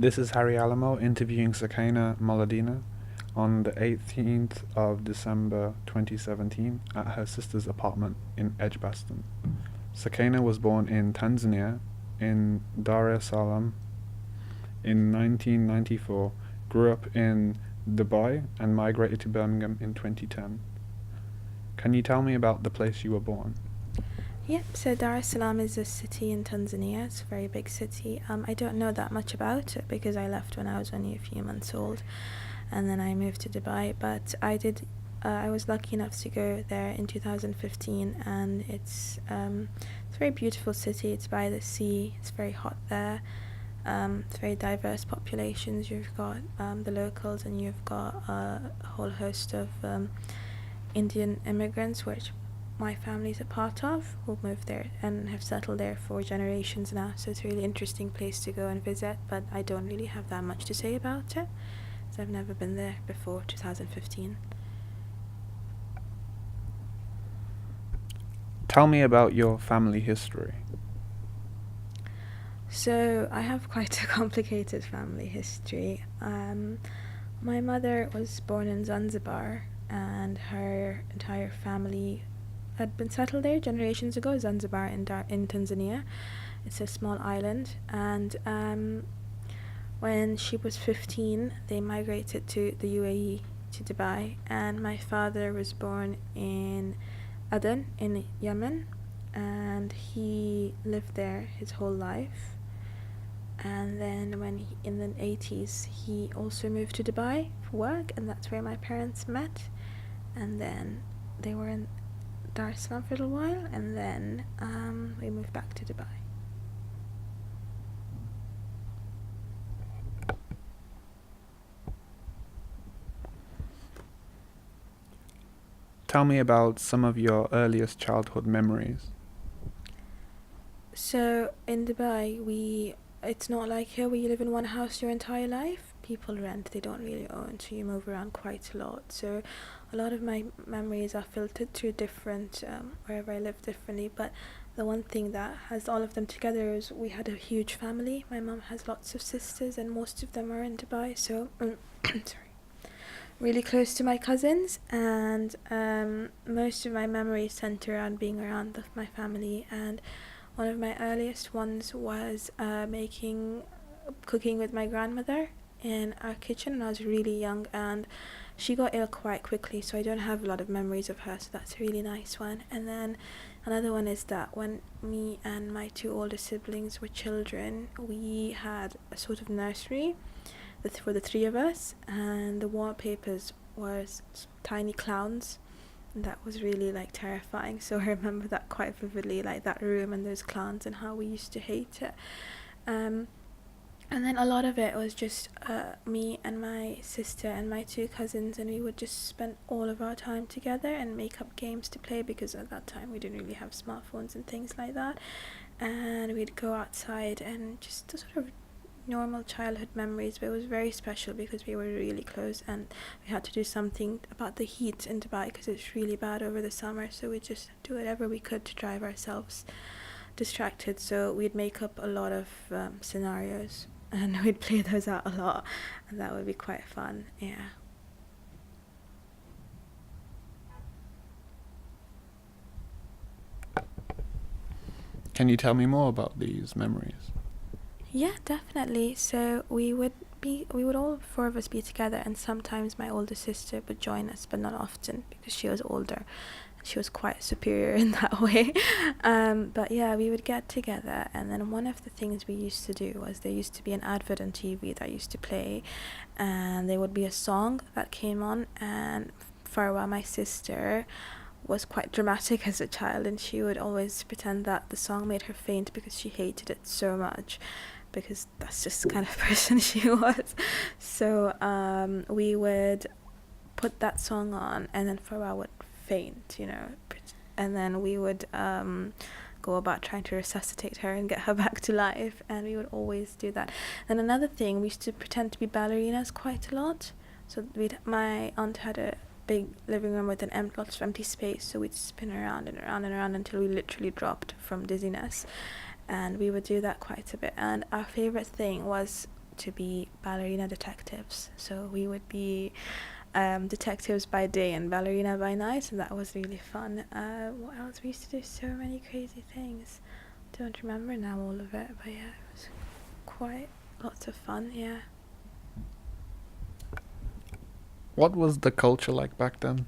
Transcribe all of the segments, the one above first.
This is Harry Alamo interviewing Sukaina Maladina on the 18th of December 2017 at her sister's apartment in Edgbaston. Sukaina was born in Tanzania in Dar es Salaam in 1994, grew up in Dubai and migrated to Birmingham in 2010. Can you tell me about the place you were born? Yep, so Dar es Salaam is a city in Tanzania. It's a very big city. I don't know that much about it because I left when I was only a few months old, and then I moved to Dubai. But I was lucky enough to go there in 2015, and it's a very beautiful city. It's by the sea. It's very hot there. It's very diverse populations. You've got the locals, and you've got a whole host of Indian immigrants, which my family's a part of, who moved there and have settled there for generations now. So it's a really interesting place to go and visit, but I don't really have that much to say about it, so I've never been there before 2015. Tell me about your family history. So I have quite a complicated family history. My mother was born in Zanzibar, and her entire family had been settled there generations ago. Zanzibar in Tanzania. It's a small island, and when she was 15, they migrated to the UAE, to Dubai, and my father was born in Aden in Yemen, and he lived there his whole life. And then in the 80s, he also moved to Dubai for work, and that's where my parents met. And then they were in Dar es Salaam for a little while, and then we moved back to Dubai. Tell me about some of your earliest childhood memories. So in Dubai, it's not like here where you live in one house your entire life. People rent, they don't really own, so you move around quite a lot. So a lot of my memories are filtered through different, wherever I live differently, but the one thing that has all of them together is we had a huge family. My mum has lots of sisters, and most of them are in Dubai, so sorry, really close to my cousins, and most of my memories center around being around my family. And one of my earliest ones was cooking with my grandmother in our kitchen when I was really young, and she got ill quite quickly, so I don't have a lot of memories of her, so that's a really nice one. And then another one is that when me and my two older siblings were children, we had a sort of nursery for the three of us, and the wallpapers was tiny clowns, and that was really terrifying. So I remember that quite vividly, that room and those clowns and how we used to hate it. And then a lot of it was just me and my sister and my two cousins, and we would just spend all of our time together and make up games to play, because at that time we didn't really have smartphones and things like that. And we'd go outside, and just the sort of normal childhood memories, but it was very special because we were really close, and we had to do something about the heat in Dubai because it's really bad over the summer, so we just do whatever we could to drive ourselves distracted. So we'd make up a lot of scenarios, and we'd play those out a lot, and that would be quite fun. Yeah. Can you tell me more about these memories? Yeah, definitely. So we would all four of us be together, and sometimes my older sister would join us, but not often because she was older. She was quite superior in that way. But yeah, we would get together, and then one of the things we used to do was there used to be an advert on TV that used to play, and there would be a song that came on, and for a while my sister was quite dramatic as a child, and she would always pretend that the song made her faint because she hated it so much, because that's just the kind of person she was. So we would put that song on, and then for a while would faint, and then we would go about trying to resuscitate her and get her back to life, and we would always do that. And another thing, we used to pretend to be ballerinas quite a lot. So my aunt had a big living room with lots of empty space, so we'd spin around and around and around until we literally dropped from dizziness, and we would do that quite a bit. And our favorite thing was to be ballerina detectives. So we would be detectives by day and ballerina by night, and that was really fun. What else? We used to do so many crazy things. Don't remember now all of it, but yeah, it was quite lots of fun. Yeah. What was the culture like back then?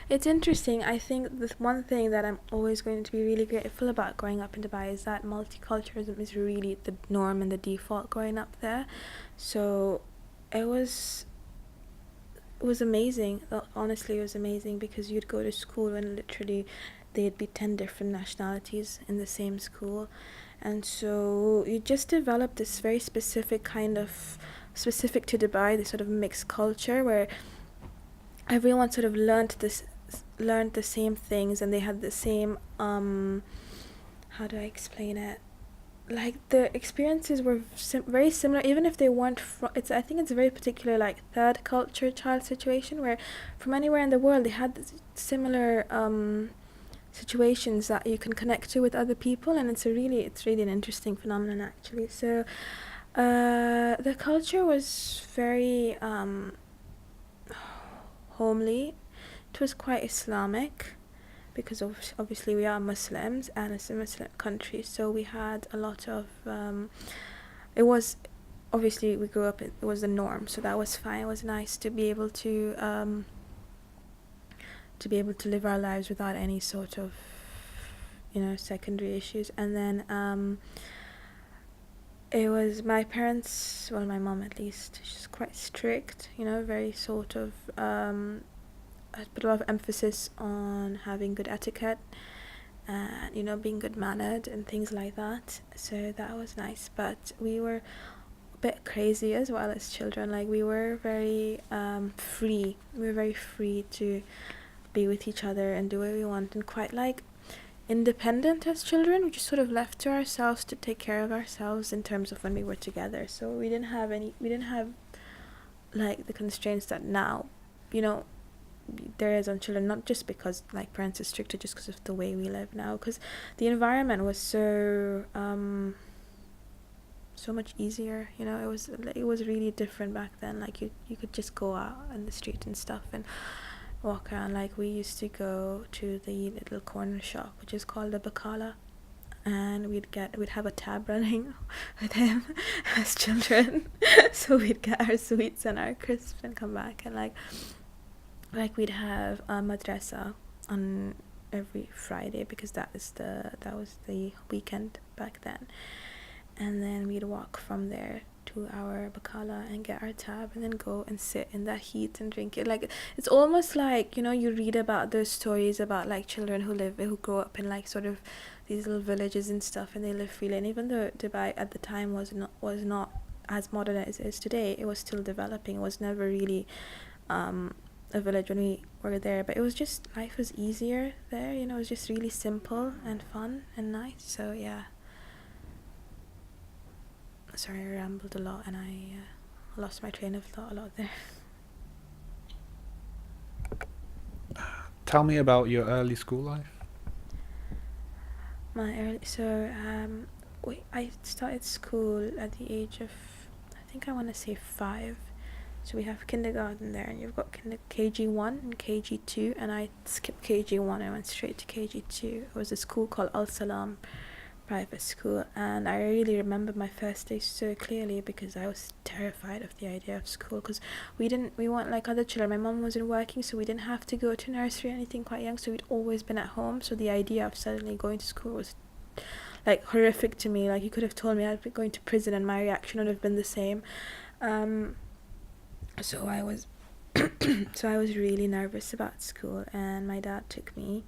It's interesting. I think the one thing that I'm always going to be really grateful about growing up in Dubai is that multiculturalism is really the norm and the default growing up there. So it was amazing. Honestly, it was amazing because you'd go to school and literally there'd be 10 different nationalities in the same school. And so you just develop this very specific kind of, specific to Dubai, this sort of mixed culture where everyone sort of learned the same things, and they had the same how do I explain it, like the experiences were very similar, even if they weren't I think it's a very particular like third culture child situation where from anywhere in the world they had similar situations that you can connect to with other people, and it's really an interesting phenomenon actually. So the culture was very homely. It was quite Islamic because obviously we are Muslims and it's a Muslim country, so we had a lot of it was obviously we grew up, it was the norm, so that was fine. It was nice to be able to live our lives without any sort of secondary issues. And then it was my parents, well my mom at least, she's quite strict, very sort of I put a lot of emphasis on having good etiquette and being good mannered and things like that, so that was nice. But we were a bit crazy as well as children. Like we were very free to be with each other and do what we want, and quite like independent as children. We just sort of left to ourselves to take care of ourselves in terms of when we were together. So we didn't have like the constraints that now there is on children, not just because like parents are stricter, just because of the way we live now, because the environment was so much easier. It was really different back then. Like you could just go out in the street and stuff and walk around. Like we used to go to the little corner shop which is called the Bakala, and we'd have a tab running with him as children. So we'd get our sweets and our crisps and come back, and like we'd have a madrasa on every Friday because that was the weekend back then, and then we'd walk from there to our bakala and get our tab and then go and sit in that heat and drink it. Like it's almost like you read about those stories about like children who grow up in like sort of these little villages and stuff, and they live freely. And even though Dubai at the time was not as modern as it is today, it was still developing. It was never really a village when we were there, but it was just, life was easier there, it was just really simple and fun and nice. So yeah, sorry I rambled a lot and I lost my train of thought a lot there. Tell me about your early school life. I started school at the age of, I think I want to say 5. So we have kindergarten there, and you've got KG1 and KG2, and I skipped KG1 and went straight to KG2. It was a school called Salaam private school, and I really remember my first day so clearly because I was terrified of the idea of school, because we weren't like other children. My mom wasn't working, so we didn't have to go to nursery or anything quite young, so we'd always been at home. So the idea of suddenly going to school was like horrific to me. Like you could have told me I'd be going to prison and my reaction would have been the same. So I was really nervous about school, and my dad took me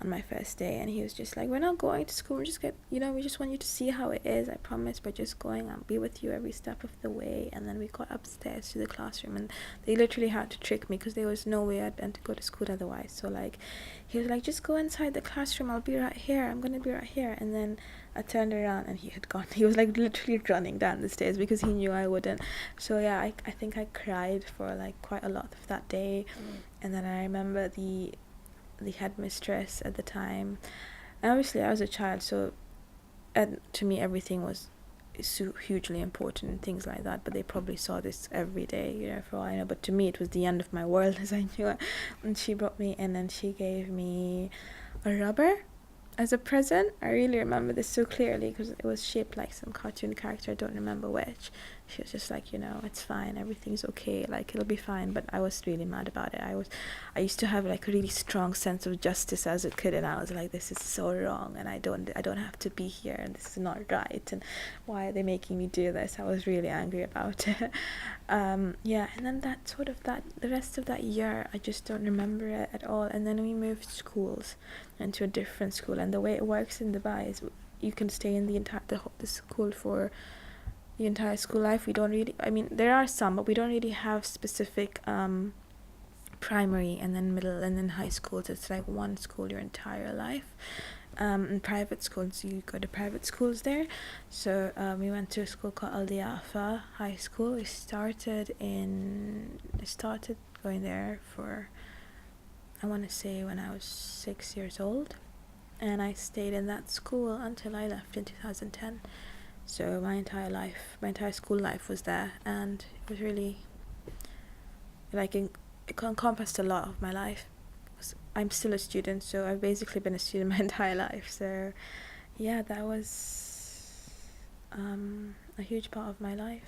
on my first day, and he was just like, we're not going to school, we just want you to see how it is, I promise, we're just going, I'll be with you every step of the way. And then we got upstairs to the classroom, and they literally had to trick me because there was no way I'd been to go to school otherwise. So like he was like, just go inside the classroom, I'll be right here, I'm gonna be right here. And then I turned around and he had gone. He was like literally running down the stairs because he knew I wouldn't. So yeah, I think I cried for like quite a lot of that day. And then I remember the headmistress at the time, and obviously I was a child, so to me everything was hugely important and things like that, but they probably saw this every day, for all I know. But to me, it was the end of my world, as I knew it. And she brought me in and she gave me a rubber as a present. I really remember this so clearly because it was shaped like some cartoon character. I don't remember which. She was just like, it's fine, everything's okay, like it'll be fine. But I was really mad about it. I used to have like a really strong sense of justice as a kid, and I was like, this is so wrong, and I don't have to be here, and this is not right, and why are they making me do this? I was really angry about it. And then the rest of that year, I just don't remember it at all. And then we moved schools into a different school, and the way it works in Dubai is you can stay in the school for the entire school life. We don't really, there are some, but we don't really have specific primary and then middle and then high schools. It's like one school your entire life. In private schools, you go to private schools there. So we went to a school called Al Diafa High School. I started going there for, I want to say, when I was 6 years old, and I stayed in that school until I left in 2010. So my entire school life was there, and it was really, like, it encompassed a lot of my life. I'm still a student, so I've basically been a student my entire life. So yeah, that was a huge part of my life,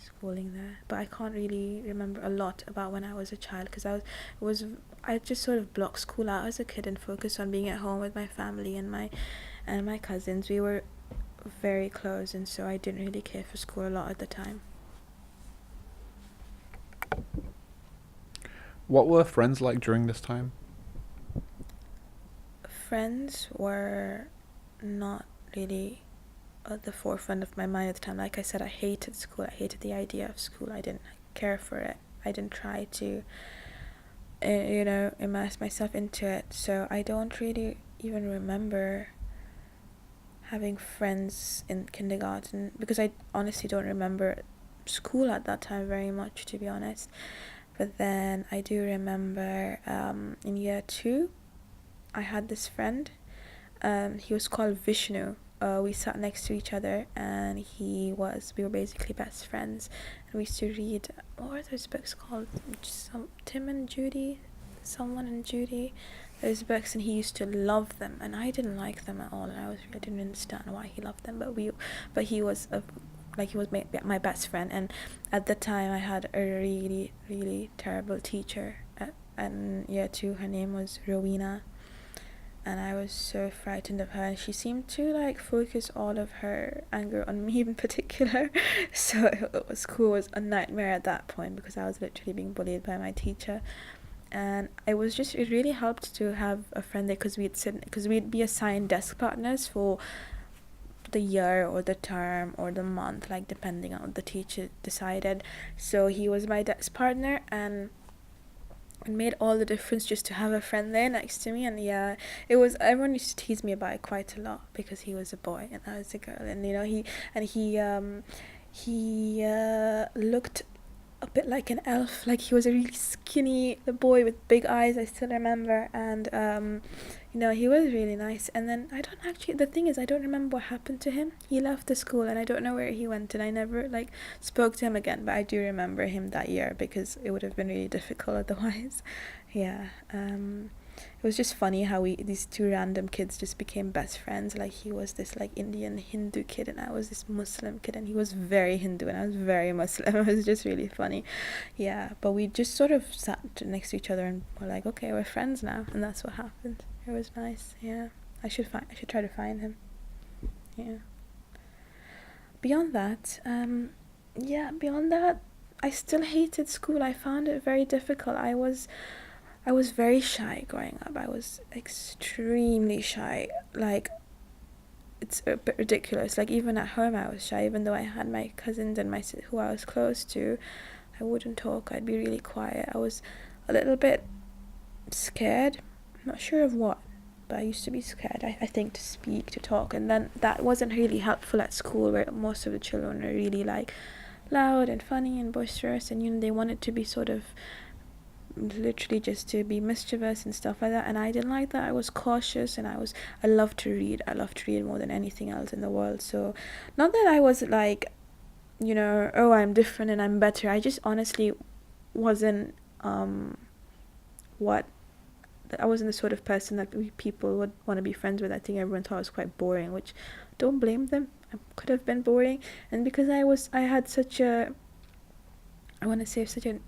schooling there. But I can't really remember a lot about when I was a child, because I just sort of blocked school out as a kid and focused on being at home with my family and my cousins. We were very close, and so I didn't really care for school a lot at the time. What were friends like during this time? Friends were not really at the forefront of my mind at the time. Like I said, I hated school. I hated the idea of school. I didn't care for it. I didn't try to immerse myself into it. So I don't really even remember having friends in kindergarten, because I honestly don't remember school at that time very much, to be honest. But then I do remember in year 2 I had this friend. He was called Vishnu. We sat next to each other, and we were basically best friends, and we used to read, what were those books called, Tim and Judy, Someone and Judy, those books, and he used to love them, and I didn't like them at all, and I didn't understand why he loved them, but he was my best friend. And at the time I had a really, really terrible teacher in year 2. Her name was Rowena, and I was so frightened of her, and she seemed to focus all of her anger on me in particular. So school was a nightmare at that point, because I was literally being bullied by my teacher. And it really helped to have a friend there, because we'd be assigned desk partners for the year or the term or the month, depending on what the teacher decided. So he was my desk partner, and it made all the difference just to have a friend there next to me. And yeah, everyone used to tease me about it quite a lot, because he was a boy and I was a girl, and he looked a bit like an elf. He was a really skinny boy with big eyes, I still remember. And he was really nice. And then the thing is, I don't remember what happened to him. He left the school, and I don't know where he went, and I never spoke to him again. But I do remember him that year, because it would have been really difficult otherwise. Yeah. It was just funny how these two random kids just became best friends. He was this Indian Hindu kid, and I was this Muslim kid, and he was very Hindu and I was very Muslim. It was just really funny. Yeah, but we just sort of sat next to each other and were like, okay, we're friends now, and that's what happened. It was nice. Yeah, I should try to find him. Yeah. Beyond that, I still hated school. I found it very difficult. I was very shy growing up. I was extremely shy. It's a bit ridiculous. Even at home I was shy, even though I had my cousins and who I was close to. I wouldn't talk. I'd be really quiet. I was a little bit scared. I'm not sure of what, but I used to be scared, I think, to speak, to talk. And then that wasn't really helpful at school, where most of the children are really loud and funny and boisterous, and they wanted to be sort of literally just to be mischievous and stuff like that, and I didn't like that. I was cautious, and I love to read. I love to read more than anything else in the world. So not that I was like, oh, I'm different and I'm better. I just honestly wasn't what I wasn't the sort of person that people would want to be friends with. I think everyone thought I was quite boring, which don't blame them. I could have been boring. And because I had such a, I want to say such a,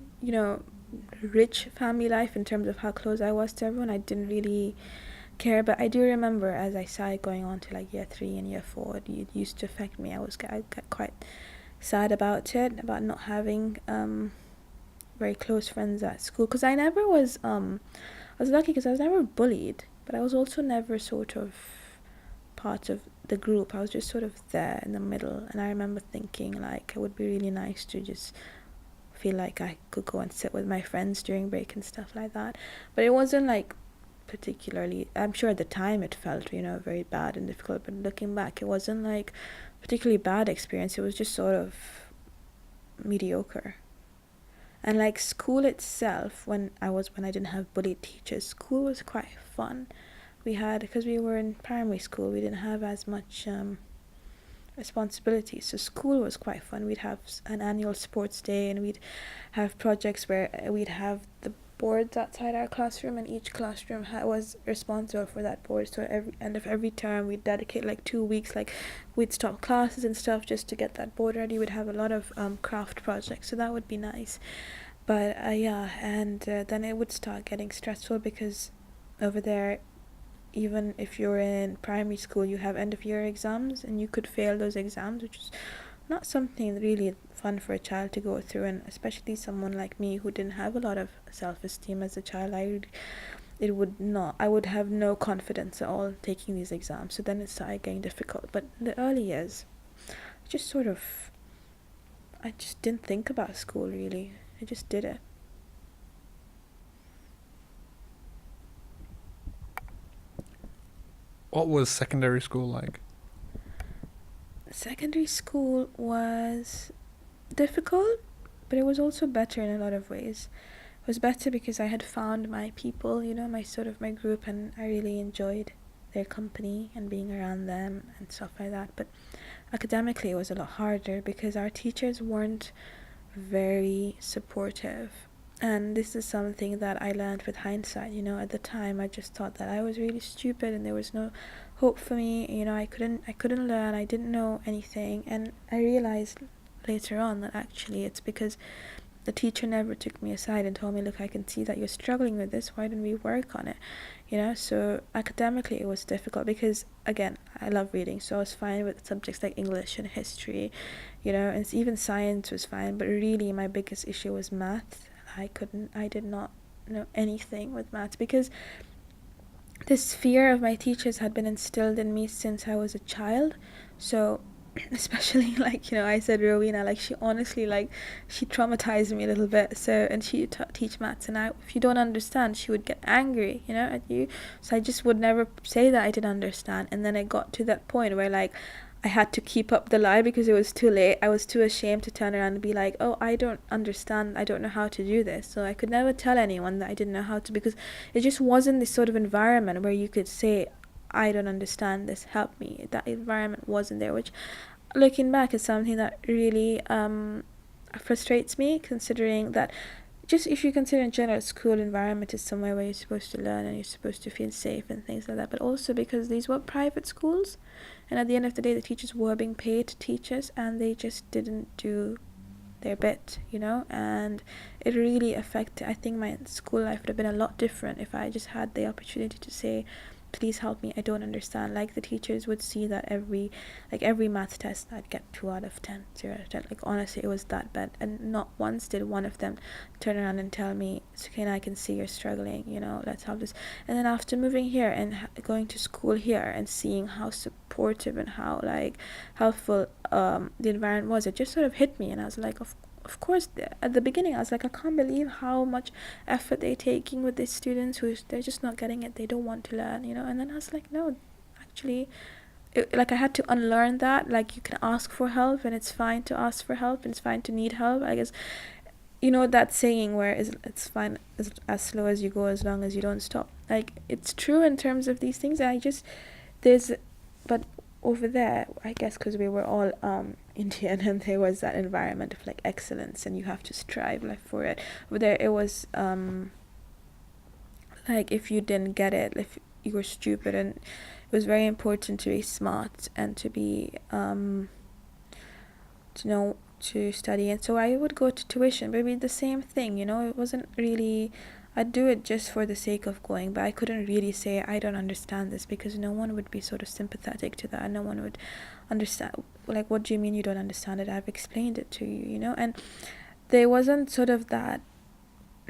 rich family life in terms of how close I was to everyone, I didn't really care. But I do remember as I started going on to like year 3 and year 4, it used to affect me. I got quite sad about it, about not having very close friends at school, because I never was I was lucky because I was never bullied, but I was also never sort of part of the group. I was just sort of there in the middle, and I remember thinking like it would be really nice to just feel like I could go and sit with my friends during break and stuff like that. But it wasn't like particularly, I'm sure at the time it felt, very bad and difficult, but looking back, it wasn't like particularly bad experience. It was just sort of mediocre. And like school itself, when I didn't have bullied teachers, school was quite fun. We had, because we were in primary school, we didn't have as much responsibility, so school was quite fun. We'd have an annual sports day, and we'd have projects where we'd have the boards outside our classroom, and each classroom was responsible for that board. So every end of every term, we'd dedicate like 2 weeks, like we'd stop classes and stuff just to get that board ready. We'd have a lot of craft projects, so that would be nice. But then it would start getting stressful, because over there, even if you're in primary school, you have end of year exams, and you could fail those exams, which is not something really fun for a child to go through, and especially someone like me who didn't have a lot of self-esteem as a child. I would have no confidence at all taking these exams. So then it started getting difficult. But in the early years, I just didn't think about school really. I just did it. What was secondary school like? Secondary school was difficult, but it was also better in a lot of ways. It was better because I had found my people, my group, and I really enjoyed their company and being around them and stuff like that. But academically it was a lot harder because our teachers weren't very supportive. And this is something that I learned with hindsight. At the time I just thought that I was really stupid and there was no hope for me. I couldn't learn. I didn't know anything. And I realized later on that actually it's because the teacher never took me aside and told me, look, I can see that you're struggling with this. Why don't we work on it? So academically it was difficult because, again, I love reading. So I was fine with subjects like English and history, and even science was fine. But really my biggest issue was math. I did not know anything with maths because this fear of my teachers had been instilled in me since I was a child. So especially I said Rowena, she honestly she traumatized me a little bit. So, and she teach maths, and if you don't understand, she would get angry at you. So I just would never say that I didn't understand. And then it got to that point where I had to keep up the lie because it was too late. I was too ashamed to turn around and be like, oh, I don't understand, I don't know how to do this. So I could never tell anyone that I didn't know how to, because it just wasn't this sort of environment where you could say, I don't understand this, help me. That environment wasn't there, which looking back is something that really frustrates me, considering that just if you consider in general school environment is somewhere where you're supposed to learn and you're supposed to feel safe and things like that, but also because these were private schools, and at the end of the day the teachers were being paid to teach us, and they just didn't do their bit, and it really affected. I think my school life would have been a lot different if I just had the opportunity to say, please help me, I don't understand. The teachers would see that every math test I'd get 2 out of 10, 0 out of 10. Honestly, it was that bad, and not once did one of them turn around and tell me, Sukaina, I can see you're struggling, let's help this. And then after moving here and going to school here and seeing how supportive and how helpful the environment was, it just sort of hit me, and I was like, of course, at the beginning I was like, I can't believe how much effort they're taking with these students who they're just not getting it, they don't want to learn, and then I was like, no, actually, I had to unlearn that. You can ask for help, and it's fine to ask for help, and it's fine to need help. I guess you know that saying where it's fine as slow as you go as long as you don't stop. Like, it's true in terms of these things. There's but over there, I guess because we were all Indian, and there was that environment of like excellence, and you have to strive like for it. Over there it was like, if you didn't get it, if you were stupid, and it was very important to be smart and to be to know to study. And so I would go to tuition, but it'd be the same thing, you know. It wasn't really, I'd do it just for the sake of going, but I couldn't really say I don't understand this, because no one would be sort of sympathetic to that, and no one would understand, like, what do you mean you don't understand it? I've explained it to you, you know. And there wasn't sort of that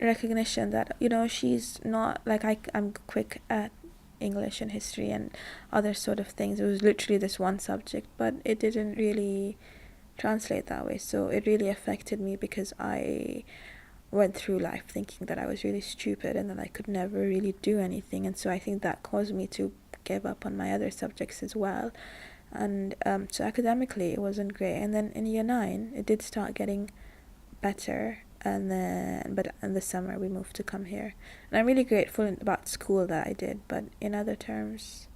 recognition that, you know, she's not like, I'm quick at English and history and other sort of things. It was literally this one subject, but it didn't really translate that way. So it really affected me, because I went through life thinking that I was really stupid and that I could never really do anything. And so I think that caused me to give up on my other subjects as well. And so academically it wasn't great. And then in year 9 it did start getting better, and then but in the summer we moved to come here, and I'm really grateful about school that I did. But in other terms,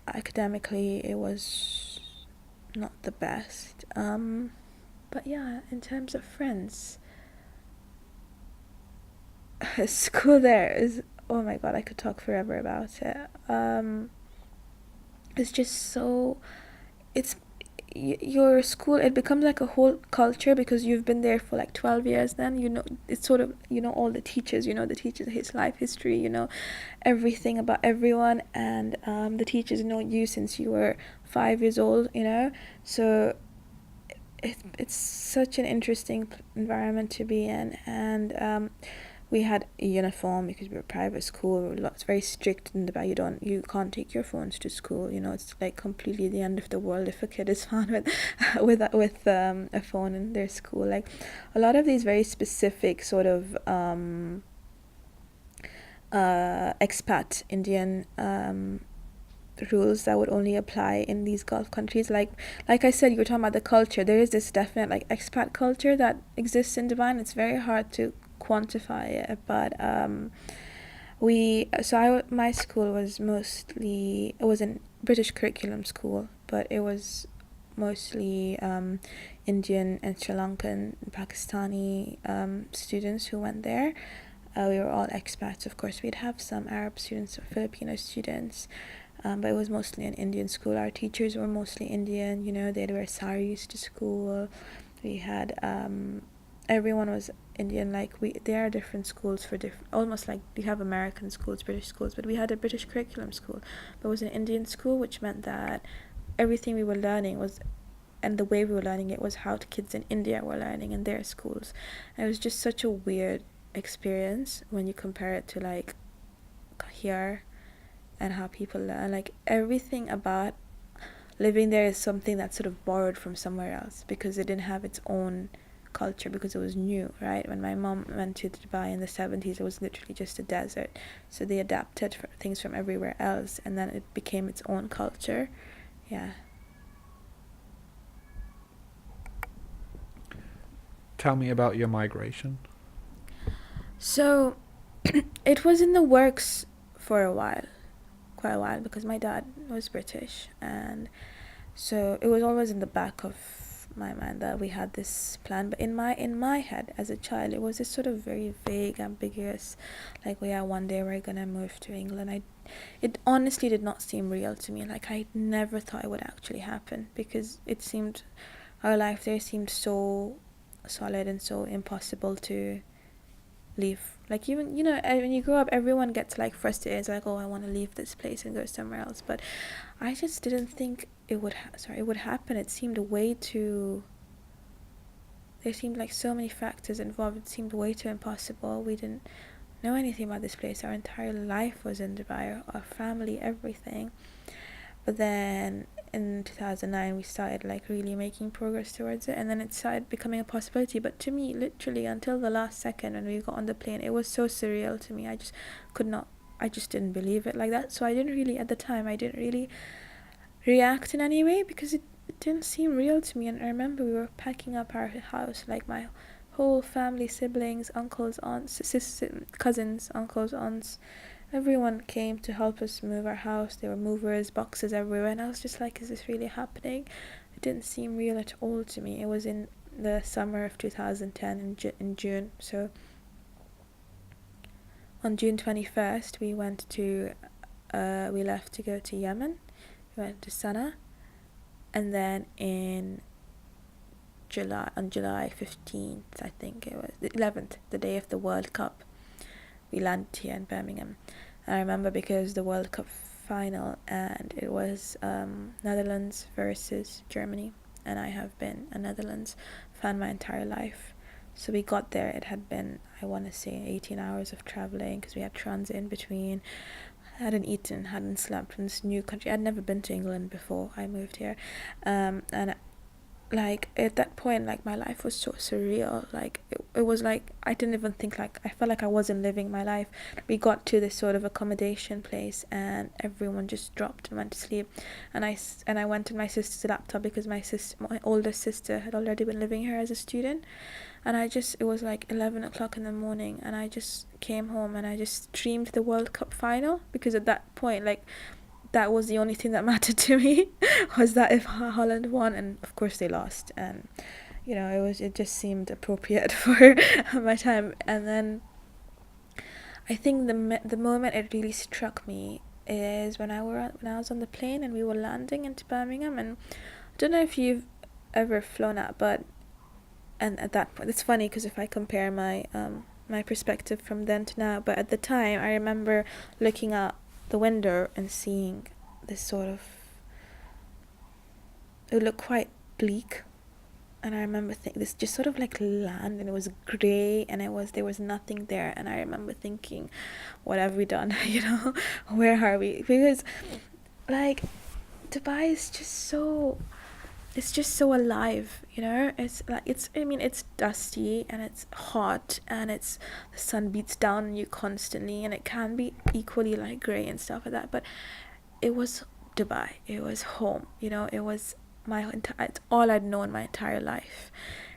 academically it was not the best. But yeah, in terms of friends, school there is, oh my god, I could talk forever about it. It's just so, it's your school, it becomes like a whole culture, because you've been there for like 12 years. Then, you know, it's sort of, you know, all the teachers, you know, the teachers, his life history, you know, everything about everyone. And the teachers know you since you were 5 years old, you know. So it's such an interesting environment to be in. And we had a uniform because we were a private school. It's very strict in the, you can't take your phones to school. You know, it's like completely the end of the world if a kid is found with a phone in their school. Like, a lot of these very specific sort of expat Indian rules that would only apply in these Gulf countries. Like I said, you were talking about the culture. There is this definite like expat culture that exists in Dubai, and it's very hard to quantify it. But my school was mostly, it was a British curriculum school, but it was mostly Indian and Sri Lankan and Pakistani students who went there. We were all expats. Of course, we'd have some Arab students or Filipino students, but it was mostly an Indian school. Our teachers were mostly Indian, you know, they'd wear saris to school. We had, everyone was Indian. Like, there are different schools for different, almost like you have American schools, British schools, but we had a British curriculum school, but it was an Indian school, which meant that everything we were learning was, and the way we were learning it was how the kids in India were learning in their schools. And it was just such a weird experience when you compare it to like here and how people learn. Like, everything about living there is something that's sort of borrowed from somewhere else, because it didn't have its own culture, because it was new, right? When my mom went to Dubai in the 70s, it was literally just a desert, so they adapted things from everywhere else, and then it became its own culture. Yeah. Tell me about your migration. So it was in the works for quite a while, because my dad was British, and so it was always in the back of my mind that we had this plan. But in my head as a child, it was this sort of very vague, ambiguous, like, well, yeah, one day we're gonna move to England. It honestly did not seem real to me. Like, I never thought it would actually happen, because it seemed, our life there seemed so solid and so impossible to leave. Like, even, you know, when you grow up, everyone gets like frustrated. It's like, oh, I want to leave this place and go somewhere else. But I just didn't think it would happen. It seemed there seemed like so many factors involved. It seemed way too impossible. We didn't know anything about this place. Our entire life was in Dubai, our family, everything. But then in 2009 we started like really making progress towards it, and then it started becoming a possibility. But to me, literally until the last second when we got on the plane, it was so surreal to me. I just didn't believe it like that. So I didn't really, at the time, I didn't really react in any way, because it didn't seem real to me. And I remember we were packing up our house, like my whole family, siblings, uncles, aunts, sisters, cousins, uncles, aunts, everyone came to help us move our house. There were movers, boxes everywhere, and I was just like, is this really happening? It didn't seem real at all to me. It was in the summer of 2010 in June. So on June 21st, we left to go to Yemen. We went to Sana'a, and then on July 15th, I think it was the 11th, the day of the World Cup, we landed here in Birmingham. And I remember because the World Cup final, and it was Netherlands versus Germany, and I have been a Netherlands fan my entire life. So we got there, it had been, I want to say, 18 hours of traveling, because we had transit in between. I hadn't eaten, hadn't slept in this new country. I'd never been to England before I moved here, and like at that point, like my life was so surreal. Like it was like I didn't even think, like I felt like I wasn't living my life. We got to this sort of accommodation place, and everyone just dropped and went to sleep, and I went in my sister's laptop, because my older sister had already been living here as a student, and it was like 11 o'clock in the morning, and I just came home and I just streamed the World Cup final, because at that point, like, that was the only thing that mattered to me, was that if Holland won, and of course they lost, and it just seemed appropriate for my time. And then I think the moment it really struck me is when I was on the plane and we were landing into Birmingham. And I don't know if you've ever flown out, but at that point, it's funny because if I compare my perspective from then to now, but at the time I remember looking out the window and seeing this sort of, it looked quite bleak, and I remember this just sort of like land, and it was grey, and there was nothing there, and I remember thinking, what have we done? Where are we? Because like Dubai is just so, it's just so alive, it's like, it's dusty and it's hot, and the sun beats down on you constantly, and it can be equally like grey and stuff like that, but it was Dubai, it was home, it was it's all I'd known my entire life.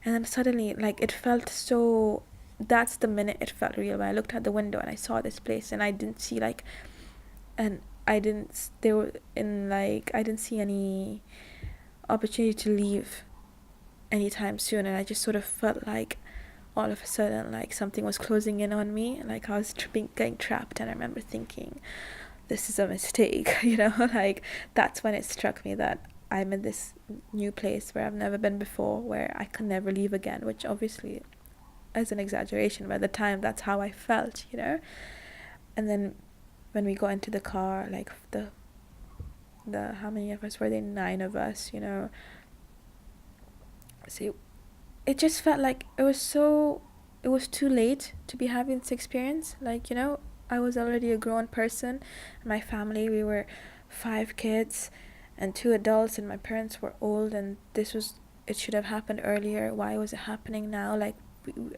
And then suddenly, like, it felt so, that's the minute it felt real, when I looked out the window and I saw this place, and I didn't see I didn't see any opportunity to leave anytime soon, and I just sort of felt like all of a sudden, like, something was closing in on me, like I was getting trapped. And I remember thinking, this is a mistake. Like, that's when it struck me that I'm in this new place where I've never been before, where I can never leave again, which obviously is an exaggeration, but at the time that's how I felt. And then when we got into the car, like the how many of us were there? 9 of us, so it just felt like it was too late to be having this experience. Like, I was already a grown person. My family, we were 5 kids and 2 adults, and my parents were old, and it should have happened earlier. Why was it happening now? Like,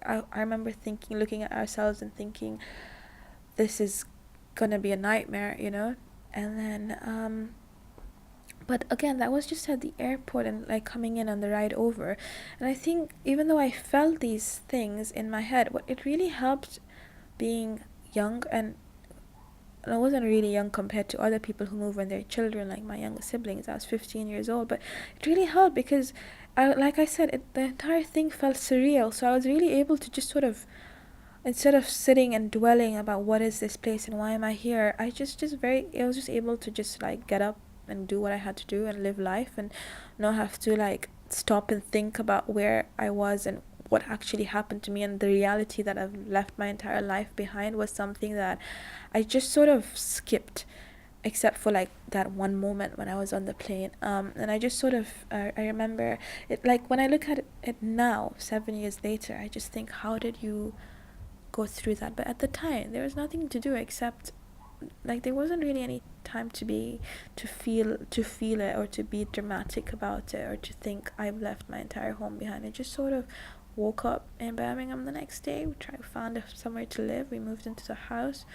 I remember looking at ourselves and thinking, this is gonna be a nightmare, and then but again, that was just at the airport and like coming in on the ride over. And I think even though I felt these things in my head, what it really helped being young, and I wasn't really young compared to other people who move when they're children, like my younger siblings. I was 15 years old, but it really helped because like I said, the entire thing felt surreal. So I was really able to just sort of, instead of sitting and dwelling about what is this place and why am I here, I was just able to just like get up and do what I had to do and live life, and not have to like stop and think about where I was and what actually happened to me. And the reality that I've left my entire life behind was something that I just sort of skipped, except for like that one moment when I was on the plane. And I just sort of I remember it, like when I look at it now, 7 years later, I just think, how did you go through that? But at the time there was nothing to do except, like, there wasn't really any time to feel it, or to be dramatic about it, or to think I've left my entire home behind. I just sort of woke up in Birmingham the next day. We found somewhere to live. We moved into the house,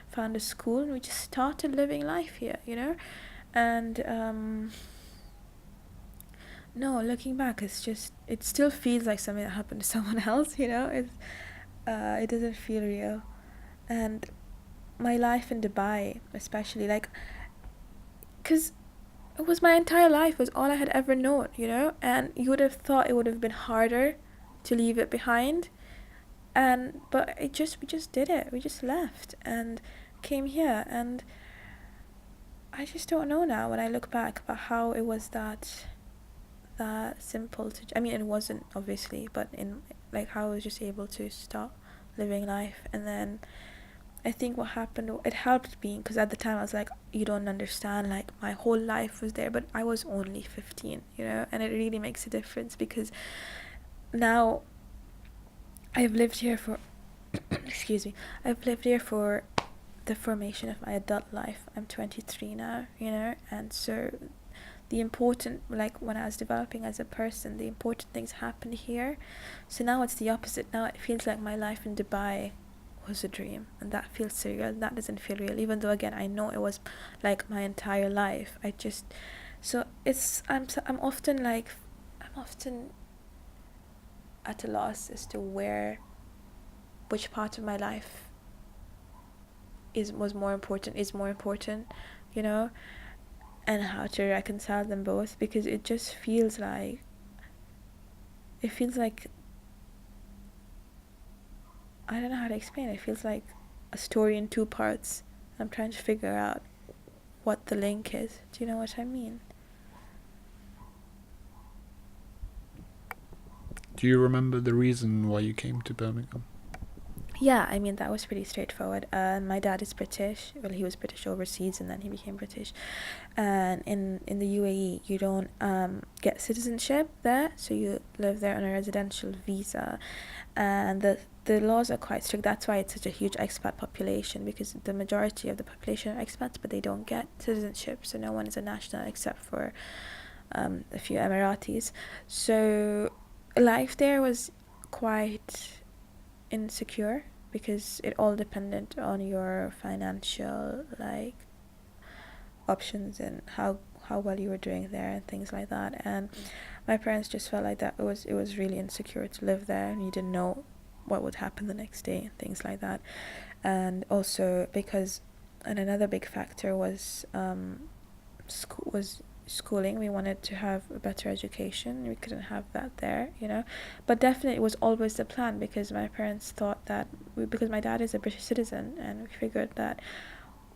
found a school, and we just started living life here, And no, looking back, it still feels like something that happened to someone else, it doesn't feel real. And my life in Dubai, especially, like, because it was my entire life, it was all I had ever known, and you would have thought it would have been harder to leave it behind. But we just did it. We just left and came here, and I just don't know now when I look back about how it was that simple to. I mean, it wasn't obviously, but in like how I was just able to start living life. And then I think what happened, it helped being, because at the time I was like, you don't understand, like my whole life was there, but I was only 15, and it really makes a difference, because now I've lived here for excuse me, I've lived here for the formation of my adult life. I'm 23 now, and so the important, like when I was developing as a person, the important things happened here. So now it's the opposite. Now it feels like my life in Dubai was a dream, and that feels surreal. That doesn't feel real, even though again I know it was like my entire life. I'm often at a loss as to which part of my life is more important, and how to reconcile them both, because it just feels like I don't know how to explain it. It feels like a story in two parts. I'm trying to figure out what the link is. Do you know what I mean? Do you remember the reason why you came to Birmingham? Yeah, I mean, that was pretty straightforward. My dad is British. Well, he was British overseas, and then he became British. And in the UAE, you don't get citizenship there, so you live there on a residential visa. And the laws are quite strict. That's why it's such a huge expat population, because the majority of the population are expats, but they don't get citizenship. So no one is a national except for a few Emiratis. So life there was quite insecure, because it all depended on your financial options and how well you were doing there and things like that. And my parents just felt like that it was really insecure to live there, and you didn't know what would happen the next day and things like that. And also and another big factor was schooling. We wanted to have a better education. We couldn't have that there, but definitely it was always the plan, because my parents thought that because my dad is a British citizen, and we figured that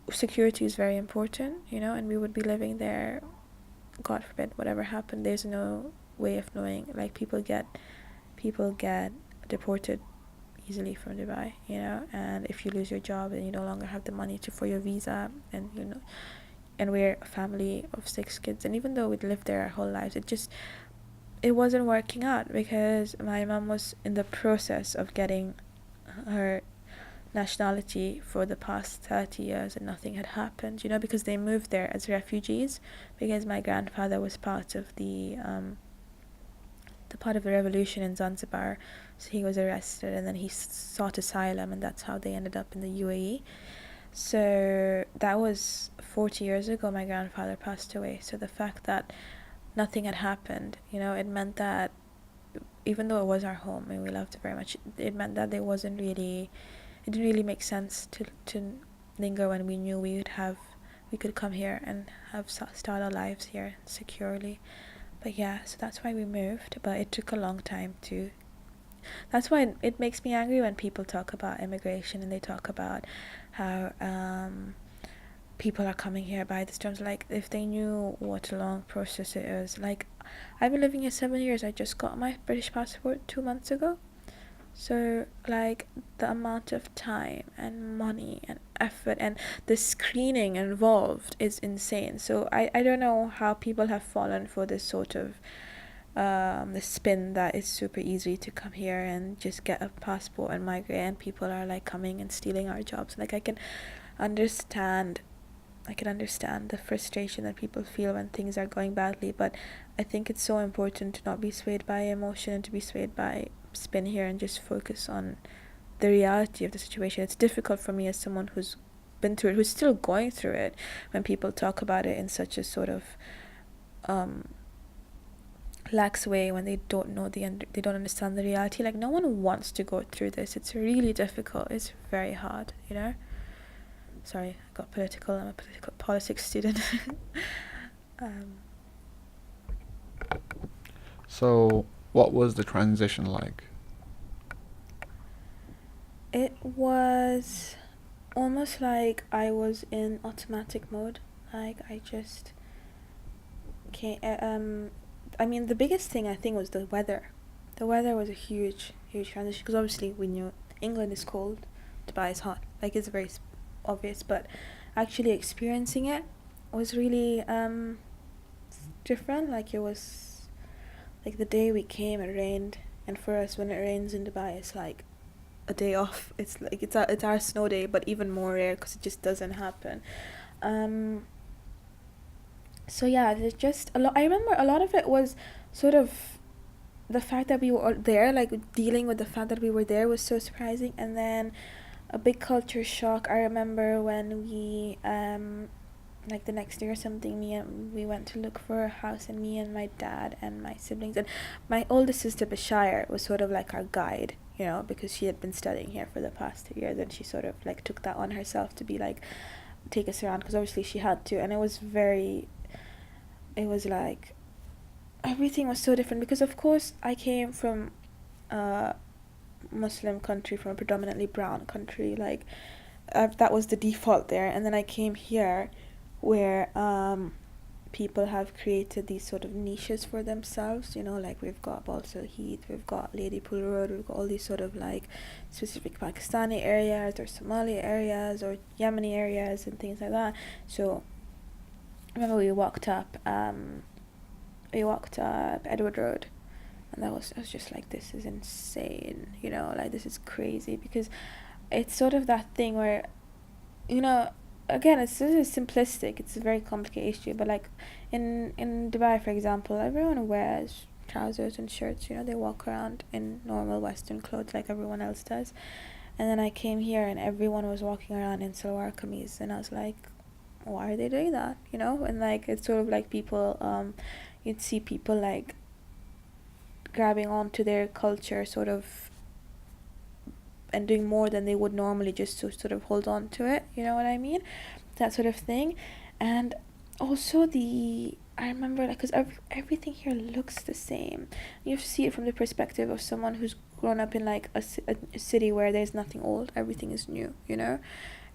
security is very important, and we would be living there, God forbid whatever happened. There's no way of knowing, like people get deported easily from Dubai, and if you lose your job and you no longer have the money for your visa, and and we're a family of 6 kids, and even though we'd lived there our whole lives, it wasn't working out, because my mom was in the process of getting her nationality for the past 30 years, and nothing had happened, because they moved there as refugees, because my grandfather was part of the revolution in Zanzibar, so he was arrested, and then he sought asylum, and that's how they ended up in the UAE. So that was 40 years ago. My grandfather passed away. So the fact that nothing had happened, it meant that even though it was our home and we loved it very much, it meant that it didn't really make sense to linger when we knew we could come here and start our lives here securely. But yeah, so that's why we moved. But it took a long time to. That's why it makes me angry when people talk about immigration and they talk about how people are coming here by the storms. Like, if they knew what a long process it is. Like, I've been living here 7 years. I just got my British passport 2 months ago. So, like, the amount of time and money and effort and the screening involved is insane. So I don't know how people have fallen for this sort of the spin that it's super easy to come here and just get a passport and migrate, and people are like coming and stealing our jobs. Like, I can understand the frustration that people feel when things are going badly, but I think it's so important to not be swayed by emotion and to be swayed by spin here and just focus on the reality of the situation. It's difficult for me as someone who's been through it, who's still going through it, when people talk about it in such a sort of lax way when they don't know they don't understand the reality. Like, no one wants to go through this. It's really difficult. It's very hard, you know. Sorry, I got political. I'm a politics student. um, So, what was the transition like? it was almost like I was in automatic mode. Like, I just can't. I mean, the biggest thing I think was the weather. The weather was a huge transition, because obviously we knew England is cold, Dubai is hot. Like, it's very obvious, but actually experiencing it was really different. Like, it was like the day we came, it rained, and for us, when it rains in Dubai, it's like a day off. It's like it's our snow day, but even more rare because it just doesn't happen. So yeah, there's just a lot. I remember a lot of it was sort of the fact that we were all there, like dealing with the fact that we were there was so surprising. And then a big culture shock. I remember when we like the next day or something, we went to look for a house, and me and my dad and my siblings and my oldest sister Bashire was sort of like our guide, you know, because she had been studying here for the past 2 years, and she sort of like took that on herself to be like take us around, because obviously she had to. And it was like everything was so different, because of course I came from a Muslim country, from a predominantly brown country, like that was the default there. And then I came here where people have created these sort of niches for themselves, you know, like we've got Balsal Heath, we've got Lady Pool Road, we've got all these sort of like specific Pakistani areas or Somali areas or Yemeni areas and things like that. So I remember we walked up Edward Road, and I was just like, this is insane, you know, like this is crazy, because it's sort of that thing where, you know, again, it's sort of simplistic, it's a very complicated issue, but like in Dubai, for example, everyone wears trousers and shirts, you know, they walk around in normal Western clothes like everyone else does. And then I came here and everyone was walking around in salwar kameez, and I was like, why are they doing that, you know? And like, it's sort of like people, you'd see people like grabbing onto their culture sort of and doing more than they would normally just to sort of hold on to it, you know what I mean? That sort of thing. And also I remember, like, because everything here looks the same. You have to see it from the perspective of someone who's grown up in like a city where there's nothing old, everything is new, you know?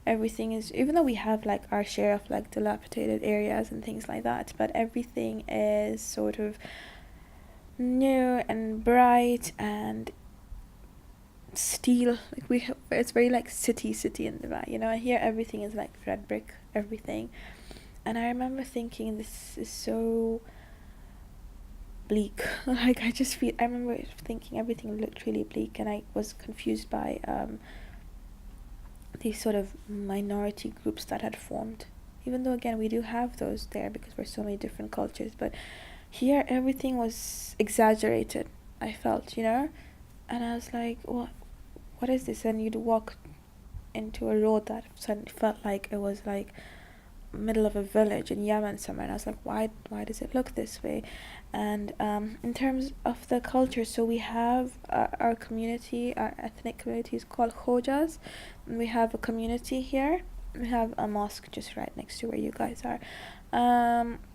Everything is, even though we have like our share of like dilapidated areas and things like that, but everything is sort of new and bright and steel. Like it's very like city in Dubai, you know. And here everything is like red brick, everything. And I remember thinking, this is so bleak. Like I remember thinking everything looked really bleak, and I was confused by these sort of minority groups that had formed, even though again we do have those there because we're so many different cultures, but here everything was exaggerated, I felt, you know. And I was like, what is this? And you'd walk into a road that suddenly felt like it was like middle of a village in Yemen somewhere, and I was like, why does it look this way? And in terms of the culture, so we have our community, our ethnic community is called Khojas, and we have a community here. We have a mosque just right next to where you guys are.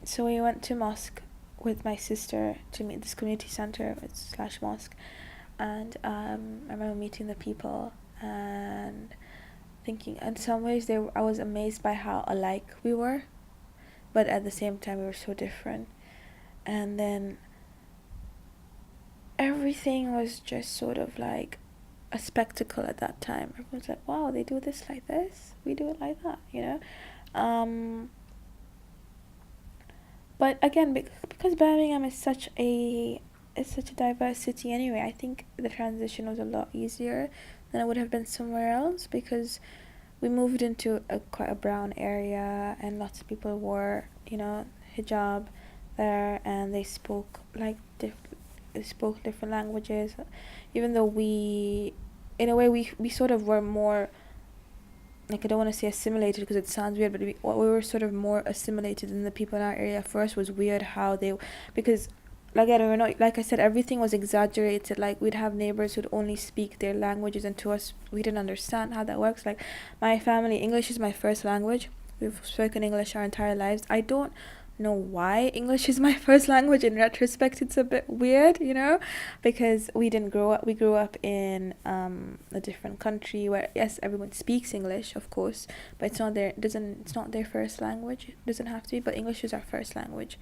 So we went to mosque with my sister to meet this community center / mosque, and I remember meeting the people and thinking, in some ways I was amazed by how alike we were, but at the same time we were so different. And then everything was just sort of like a spectacle at that time. Everyone's like, wow, they do this like this, we do it like that, you know. But again, because Birmingham is such a diverse city anyway, I think the transition was a lot easier than it would have been somewhere else, because we moved into quite a brown area, and lots of people wore, you know, hijab there, and they spoke like different languages, even though we, in a way, we sort of were more, like, I don't want to say assimilated because it sounds weird, but we were sort of more assimilated than the people in our area. For us was weird how they, because like I don't know, like I said, everything was exaggerated. Like we'd have neighbors who'd only speak their languages, and to us we didn't understand how that works. Like my family, English is my first language. We've spoken English our entire lives. I don't know why English is my first language. In retrospect, it's a bit weird, you know, because we grew up in a different country where, yes, everyone speaks English, of course, but it's not their first language. It doesn't have to be, but English is our first language.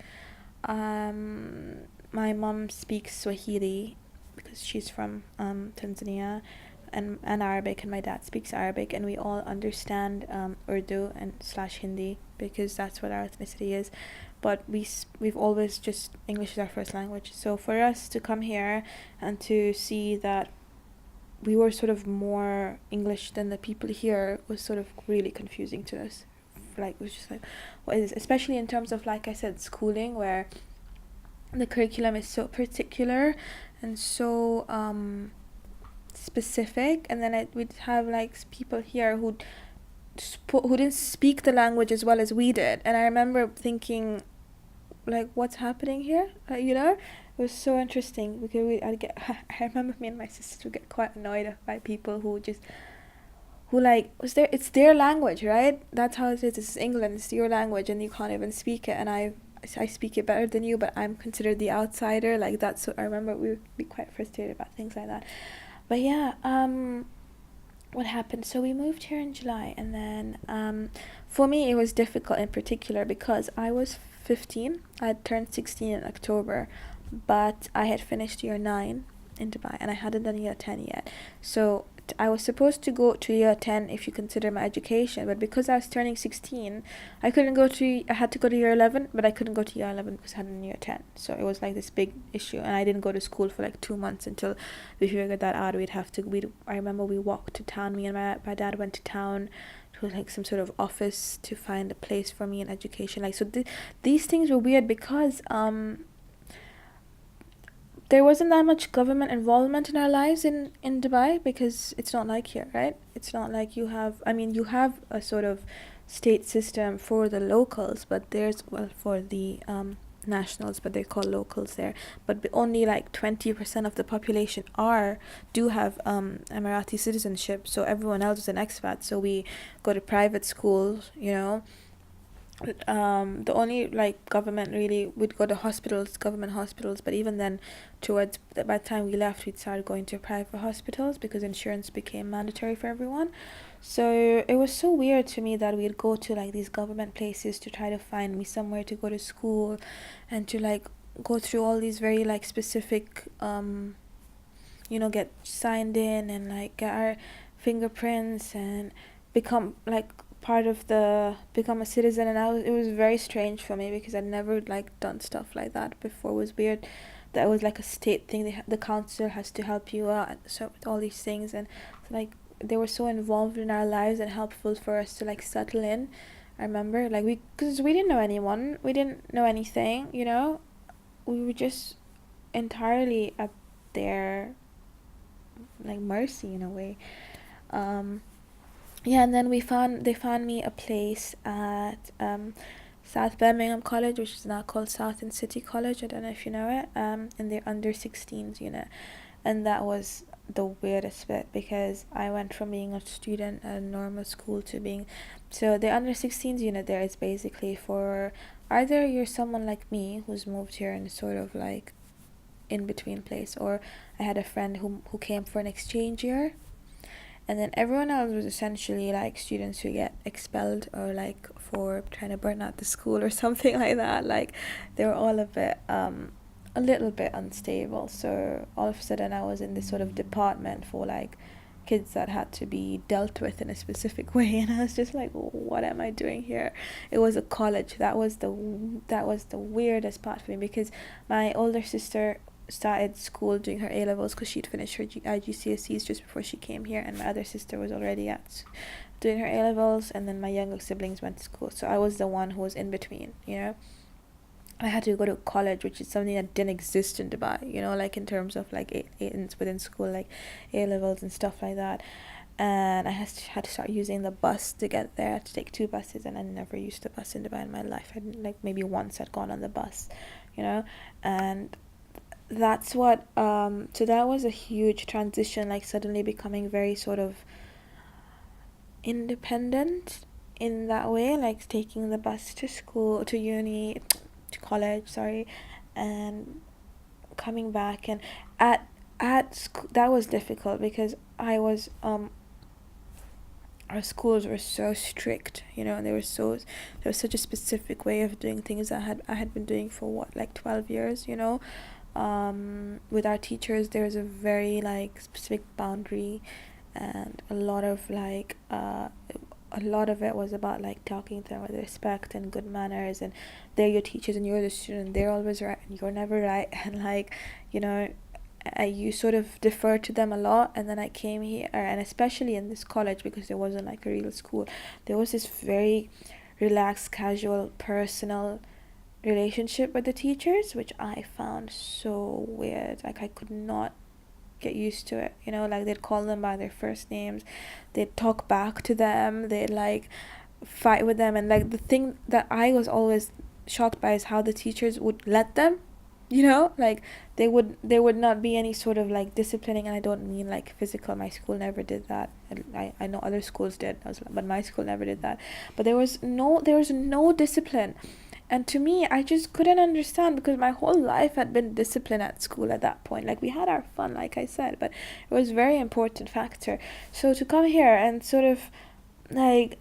My mom speaks Swahili because she's from Tanzania, and Arabic, and my dad speaks Arabic, and we all understand Urdu and slash Hindi because that's what our ethnicity is. But we've always just, English is our first language. So for us to come here and to see that we were sort of more English than the people here was sort of really confusing to us. Like it was just like, what is this? Especially in terms of, like I said, schooling, where the curriculum is so particular and so specific, and then we'd have like people here who didn't speak the language as well as we did, and I remember thinking, like, what's happening here? You know, it was so interesting because I remember me and my sister would get quite annoyed by people who like, it's their language, right? That's how it is. This is England, it's your language, and you can't even speak it, and I speak it better than you, but I'm considered the outsider. Like, that's so I remember we would be quite frustrated about things like that. But yeah, what happened? So we moved here in July, and then for me it was difficult in particular because I was 15. I had turned 16 in October, but I had finished year 9 in Dubai, and I hadn't done year 10 yet. So I was supposed to go to year 10 if you consider my education, but because I was turning 16, I had to go to year 11, but I couldn't go to year 11 because I hadn't year 10. So it was like this big issue, and I didn't go to school for like 2 months until we figured that out. I remember we walked to town, me and my dad went to town to like some sort of office to find a place for me in education. Like, so these things were weird because there wasn't that much government involvement in our lives in Dubai, because it's not like here, right? It's not like you have a sort of state system for the locals, but for the nationals, but they're called locals there. But only like 20% of the population do have Emirati citizenship, so everyone else is an expat. So we go to private schools, you know. The only like government really, we'd go to government hospitals, but even then, by the time we left, we'd start going to private hospitals because insurance became mandatory for everyone. So it was so weird to me that we'd go to like these government places to try to find me somewhere to go to school, and to like go through all these very like specific get signed in and like get our fingerprints and become like become a citizen. And it was very strange for me because I'd never like done stuff like that before. It was weird that it was like a state thing. The council has to help you out, so with all these things, and so, like, they were so involved in our lives and helpful for us to like settle in. I remember like because we didn't know anyone, we didn't know anything, you know. We were just entirely at their like mercy in a way. Yeah, and then they found me a place at South Birmingham College, which is now called South and City College. I don't know if you know it. And they're under 16s unit, and that was the weirdest bit because I went from being a student at a normal school to being, so the under 16s unit there is basically for either you're someone like me who's moved here in sort of like in between place, or I had a friend who came for an exchange year. And then everyone else was essentially like students who get expelled or like for trying to burn out the school or something like that. Like they were all a little bit unstable. So all of a sudden I was in this sort of department for like kids that had to be dealt with in a specific way, and I was just like, what am I doing here? It was a college. That was the weirdest part for me because my older sister started school doing her A-levels because she'd finished her GCSEs just before she came here, and my other sister was already doing her A-levels, and then my younger siblings went to school. So I was the one who was in between, you know. I had to go to college, which is something that didn't exist in Dubai, you know, like in terms of like within school, like A-levels and stuff like that. And I had to start using the bus to get there. I had to take 2 buses, and I never used the bus in Dubai in my life. Like maybe once I'd gone on the bus, you know. And that's what so that was a huge transition, like suddenly becoming very sort of independent in that way, like taking the bus to school, to uni, to college, sorry, and coming back. And at school that was difficult because I was our schools were so strict, and there was such a specific way of doing things that I had been doing for what, like 12 years, with our teachers there was a very like specific boundary, and a lot of it was about like talking to them with respect and good manners, and they're your teachers and you're the student, they're always right and you're never right. And like, you sort of defer to them a lot. And then I came here, and especially in this college, because there wasn't like a real school, there was this very relaxed, casual, personal relationship with the teachers, which I found so weird. Like, I could not get used to it, like they'd call them by their first names, they'd talk back to them, they'd like fight with them. And like the thing that I was always shocked by is how the teachers would let them, like there would not be any sort of like disciplining. And I don't mean like physical, my school never did that. I know other schools did, but my school never did that. But there was no discipline. And to me, I just couldn't understand, because my whole life had been discipline at school at that point. Like, we had our fun, like I said, but it was a very important factor. So to come here and sort of, like,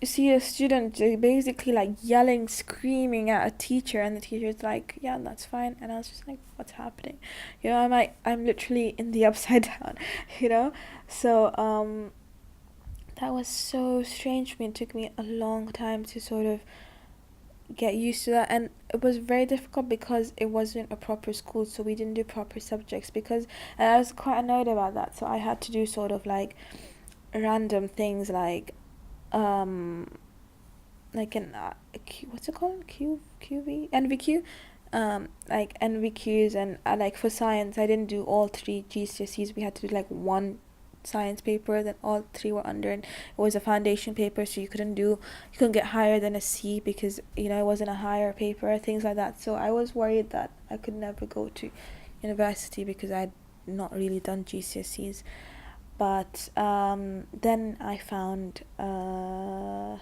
see a student basically, like, yelling, screaming at a teacher, and the teacher's like, yeah, that's fine. And I was just like, what's happening? I'm literally in the upside down, So, that was so strange for me. It took me a long time to sort of get used to that, and it was very difficult because it wasn't a proper school, so we didn't do proper subjects, and I was quite annoyed about that. So I had to do sort of like random things, like an what's it called, NVQ, like NVQs. And like for science, I didn't do all 3 GCSEs. We had to do like one science paper, then all 3 were under, and it was a foundation paper, so you couldn't get higher than a C, because it wasn't a higher paper, things like that. So I was worried that I could never go to university because I'd not really done GCSEs. But then I found I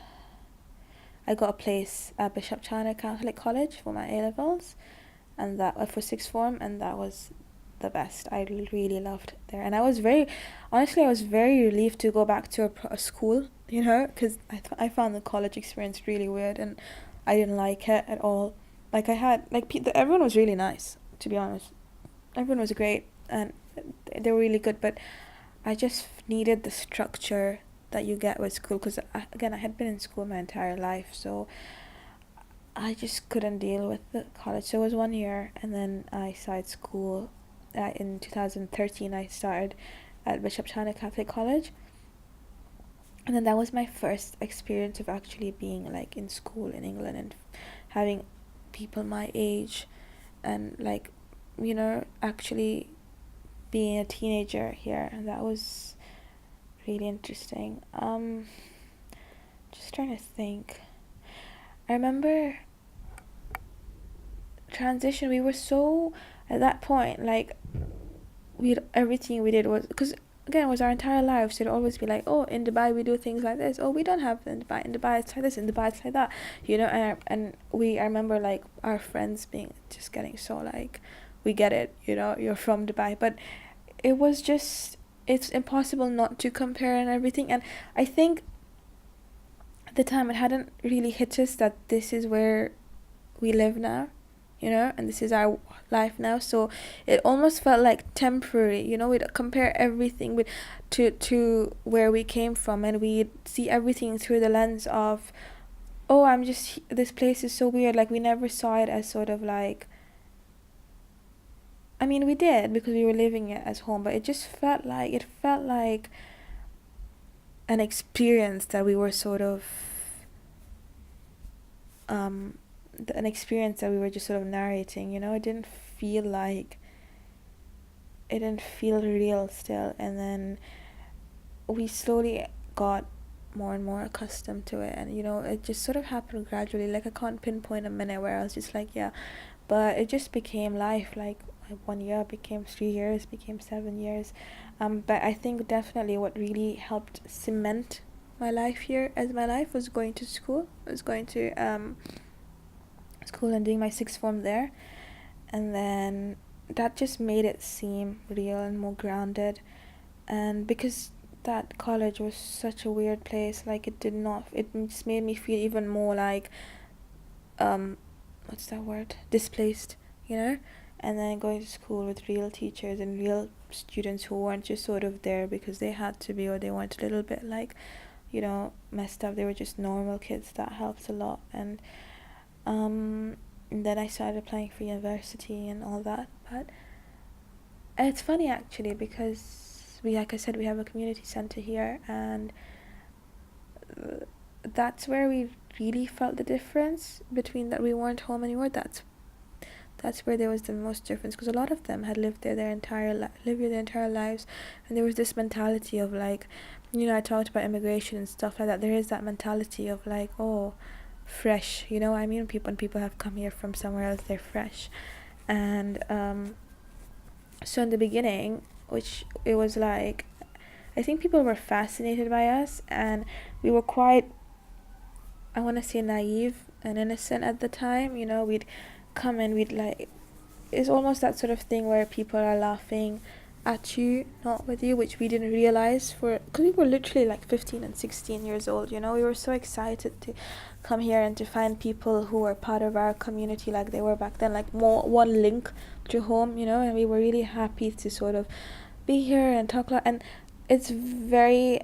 got a place at Bishop China Catholic College for my A-levels, and that for sixth form, and that was the best. I really loved it there, and I was very relieved to go back to a school, because I found the college experience really weird, and I didn't like it at all. Like, I had like everyone was really nice, to be honest. Everyone was great, and they were really good, but I just needed the structure that you get with school, because I had been in school my entire life, so I just couldn't deal with the college. So it was 1 year, and then I started school. In 2013, I started at Bishop China Catholic College, and then that was my first experience of actually being like in school in England and having people my age, and like, actually being a teenager here, and that was really interesting. Just trying to think. I remember transition. We were so, at that point, like, everything we did was, because again, it was our entire lives. It'd always be like, oh, in Dubai we do things like this. Oh, we don't have in Dubai it's like this, in Dubai it's like that, and I remember like our friends just getting so like, we get it, you're from Dubai. But it was just, it's impossible not to compare and everything. And I think at the time it hadn't really hit us that this is where we live now, and this is our life now. So it almost felt like temporary, we'd compare everything to where we came from, and we'd see everything through the lens of, oh, this place is so weird. Like, we never saw it as sort of like, I mean, we did because we were living it as home, but it felt like an experience that we were sort of an experience that we were just sort of narrating, it didn't feel real still. And then we slowly got more and more accustomed to it, and it just sort of happened gradually. Like, I can't pinpoint a minute where I was just like, yeah, but it just became life. Like, 1 year became 3 years, became 7 years. But I think definitely what really helped cement my life here as my life was going to school. I was going to school and doing my sixth form there, and then that just made it seem real and more grounded. And because that college was such a weird place, like it just made me feel even more like what's that word, displaced, you know. And then going to school with real teachers and real students who weren't just sort of there because they had to be, or they weren't a little bit like, you know, messed up. They were just normal kids. That helped a lot. And then I started applying for university and all that. But it's funny actually, because like I said, we have a community center here, and that's where we really felt the difference between that we weren't home anymore. That's where there was the most difference, because a lot of them had lived there their entire lives, and there was this mentality of like, you know, I talked about immigration and stuff like that. There is that mentality of like, oh, fresh, you know what I mean? When people have come here from somewhere else, they're fresh. And so in the beginning, which it was like, I think people were fascinated by us, and we were quite, I want to say, naive and innocent at the time. You know, we'd come and we'd like, it's almost that sort of thing where people are laughing at you, not with you, which we didn't realize because we were literally like 15 and 16 years old, you know. We were so excited to come here and to find people who were part of our community like they were back then, like more one link to home, you know. And we were really happy to sort of be here and talk and it's very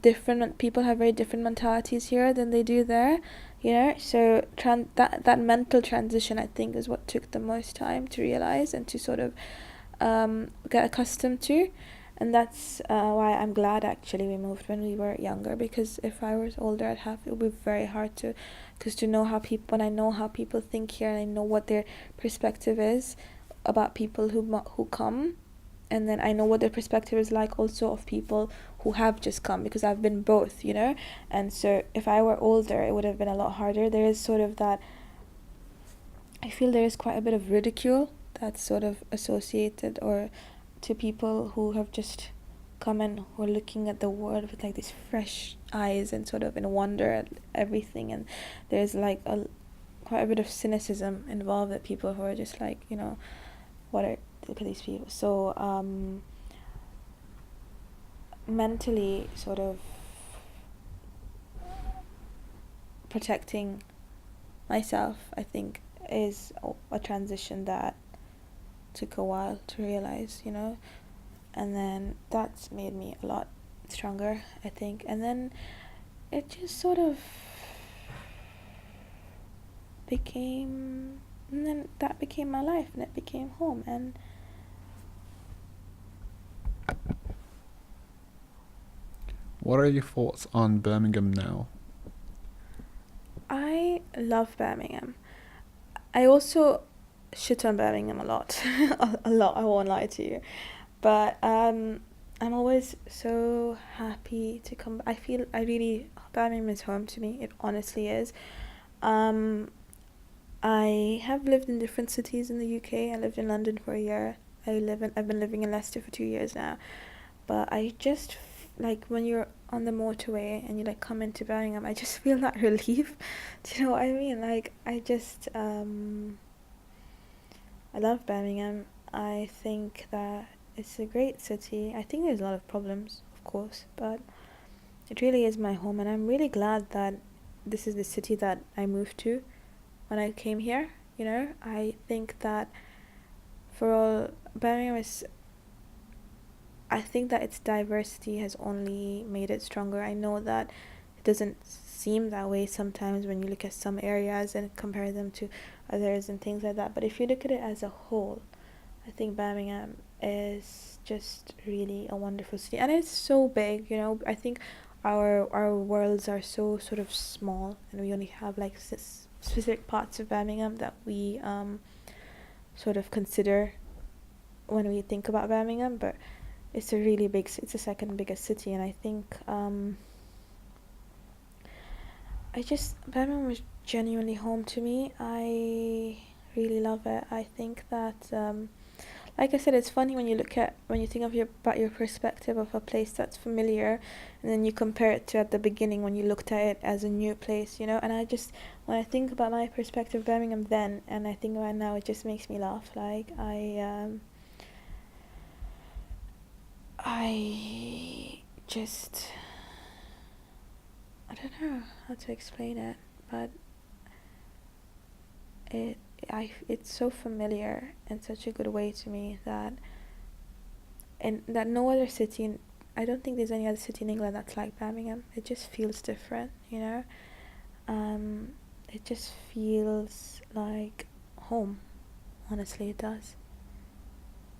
different. People have very different mentalities here than they do there, you know. So that mental transition, I think, is what took the most time to realize and to sort of get accustomed to. And that's why I'm glad actually we moved when we were younger, because if I was older, it would be very hard to, because to know how people, when I know how people think here and I know what their perspective is about people who come, and then I know what their perspective is like also of people who have just come, because I've been both, you know. And so if I were older, it would have been a lot harder. There is sort of that, I feel there is quite a bit of ridicule that's sort of associated or to people who have just come and who are looking at the world with like these fresh eyes and sort of in wonder at everything. And there's like quite a bit of cynicism involved, that people who are just like, you know, look at these people. So mentally sort of protecting myself, I think, is a transition that took a while to realize, you know. And then that's made me a lot stronger, I think. And then it just sort of became, and then that became my life, and it became home. And what are your thoughts on Birmingham now? I love Birmingham. I also shit on Birmingham a lot. a lot, I won't lie to you. But I'm always so happy to come. Birmingham is home to me. It honestly is. I have lived in different cities in the UK. I lived in London for a year. I've been living in Leicester for 2 years now. But I just, like, when you're on the motorway and you, like, come into Birmingham, I just feel that relief. Do you know what I mean? Like, I just, I love Birmingham. I think that it's a great city. I think there's a lot of problems, of course, but it really is my home, and I'm really glad that this is the city that I moved to when I came here, you know. I think that Birmingham is, I think that its diversity has only made it stronger. I know that it doesn't seem that way sometimes when you look at some areas and compare them to others and things like that, but if you look at it as a whole, I think Birmingham is just really a wonderful city, and it's so big, you know. I think our worlds are so sort of small, and we only have like specific parts of Birmingham that we sort of consider when we think about Birmingham, but it's it's the second biggest city. And I think Birmingham was genuinely home to me. I really love it. I think that like I said, it's funny when you think of about your perspective of a place that's familiar, and then you compare it to at the beginning when you looked at it as a new place, you know. And when I think about my perspective of Birmingham then, and I think about it now, it just makes me laugh. Like I just, I don't know how to explain it, but it's so familiar in such a good way to me that no other city, I don't think there's any other city in England that's like Birmingham. It just feels different, you know. It just feels like home. Honestly, it does.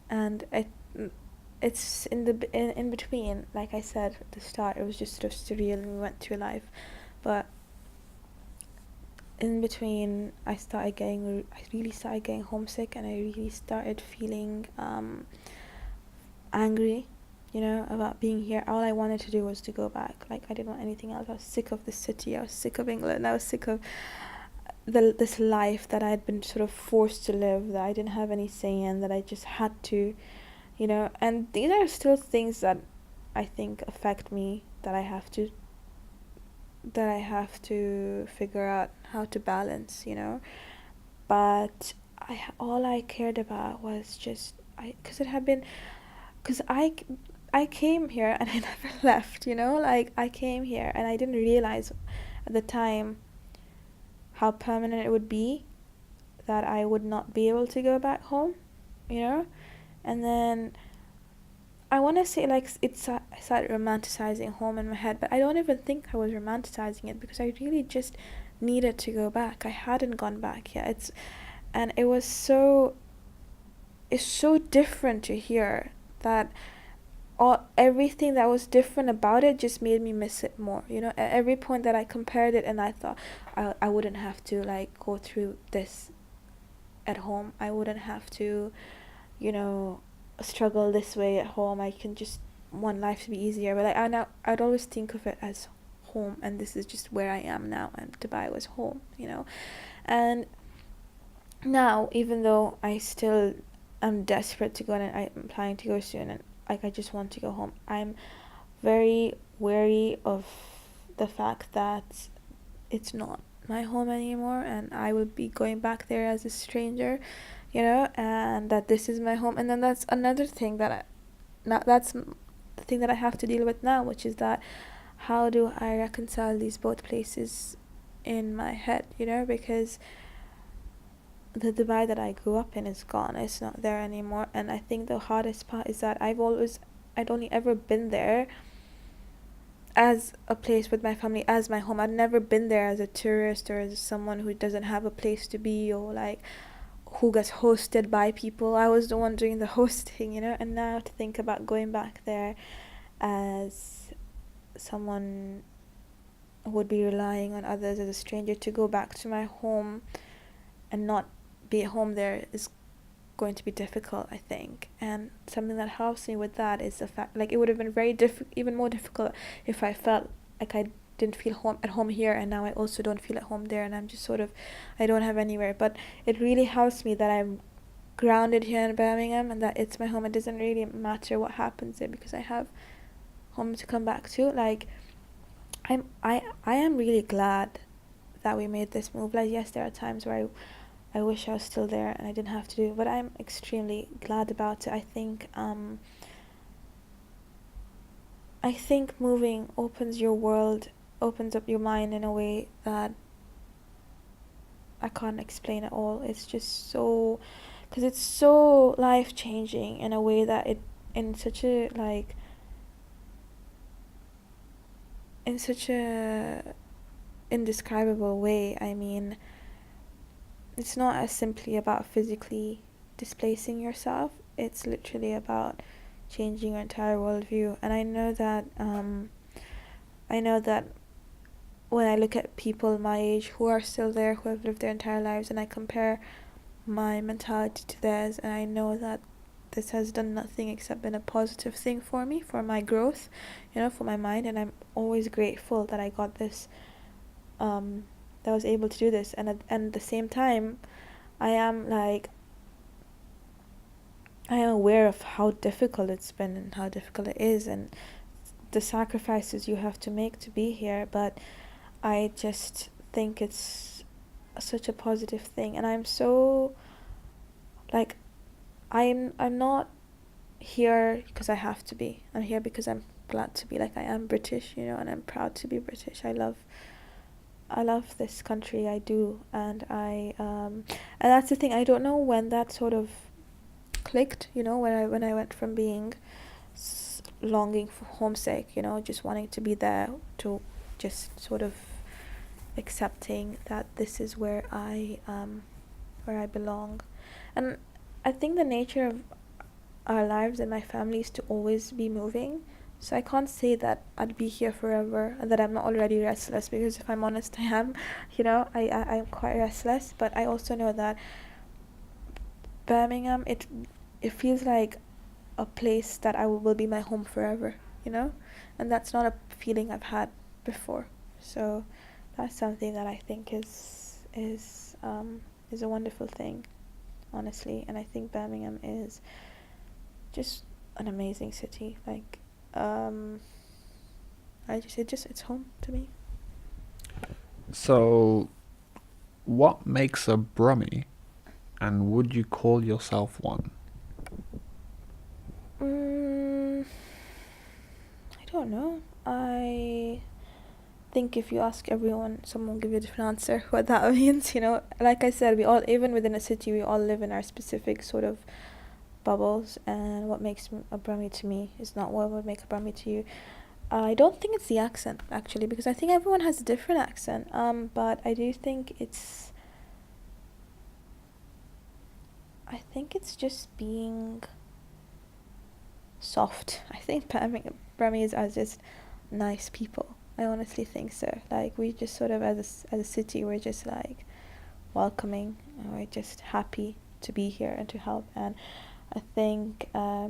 And it's in between. Like I said at the start, it was just sort of surreal, and we went through life, but in between, I really started getting homesick, and I really started feeling angry, you know, about being here. All I wanted to do was to go back. Like, I didn't want anything else. I was sick of the city. I was sick of England. I was sick of this life that I had been sort of forced to live, that I didn't have any say in, that I just had to, you know. And these are still things that I think affect me, that I have to figure out how to balance, you know. But all I cared about was just because I came here and I never left, you know. Like, I came here and I didn't realize at the time how permanent it would be, that I would not be able to go back home, you know. And then I want to say, like, I started romanticizing home in my head, but I don't even think I was romanticizing it, because I really just needed to go back. I hadn't gone back yet. It's so different to here, that everything that was different about it just made me miss it more, you know. At every point that I compared it, and I thought I wouldn't have to, like, go through this at home. I wouldn't have to, you know, struggle this way at home. I can just want life to be easier. But like, I'd always think of it as home, and this is just where I am now, and Dubai was home, you know. And now, even though I still am desperate to go, and I'm planning to go soon, and like, I just want to go home, I'm very wary of the fact that it's not my home anymore, and I will be going back there as a stranger, you know, and that this is my home. And then that's another thing that's the thing that I have to deal with now, which is that how do I reconcile these both places in my head, you know, because the Dubai that I grew up in is gone. It's not there anymore. And I think the hardest part is that I'd only ever been there as a place with my family, as my home. I'd never been there as a tourist, or as someone who doesn't have a place to be, or like who gets hosted by people. I was the one doing the hosting, you know. And now to think about going back there as someone who would be relying on others, as a stranger, to go back to my home and not be at home there is going to be difficult, I think. And something that helps me with that is the fact, like, it would have been even more difficult if I felt like I didn't feel at home here, and now I also don't feel at home there, and I'm just sort of, I don't have anywhere. But it really helps me that I'm grounded here in Birmingham, and that it's my home. It doesn't really matter what happens there, because I have home to come back to. Like, I am really glad that we made this move. Like, yes, there are times where I wish I was still there and I didn't have to do it, but I'm extremely glad about it. I think moving opens your world, opens up your mind in a way that I can't explain at all. It's just so, because it's so life-changing in a way that in such a indescribable way. I mean, it's not as simply about physically displacing yourself. It's literally about changing your entire worldview. And I know that when I look at people my age who are still there, who have lived their entire lives, and I compare my mentality to theirs, and I know that this has done nothing except been a positive thing for me, for my growth, you know, for my mind. And I'm always grateful that I got this, that I was able to do this. And at the same time, I am like, I am aware of how difficult it's been and how difficult it is and the sacrifices you have to make to be here, but I just think it's such a positive thing, and I'm so like I'm not here because I have to be. I'm here because I'm glad to be. Like, I am British, and I'm proud to be British. I love this country. I do, and and that's the thing. I don't know when that sort of clicked. When I went from being longing for homesick, just wanting to be there, to just sort of accepting that this is where I belong. And I think the nature of our lives and my family is to always be moving, so I can't say that I'd be here forever and that I'm not already restless, because if I'm honest, I am. I'm quite restless, but I also know that Birmingham, it feels like a place that will be my home forever, and that's not a feeling I've had before. So that's something that I think is a wonderful thing, honestly. And I think Birmingham is just an amazing city. Like, it's home to me. So, what makes a Brummie, and would you call yourself one? I don't know. I think if you ask everyone, someone will give you a different answer what that means. Like I said, we all, even within a city, we all live in our specific sort of bubbles, and what makes a Brummie to me is not what would make a Brummie to you. I don't think it's the accent, actually, because I think everyone has a different accent. But I do think it's just being soft. I think Burmese are just nice people. I honestly think so. Like, we just sort of, as a city, we're just like welcoming, and we're just happy to be here and to help. And I think I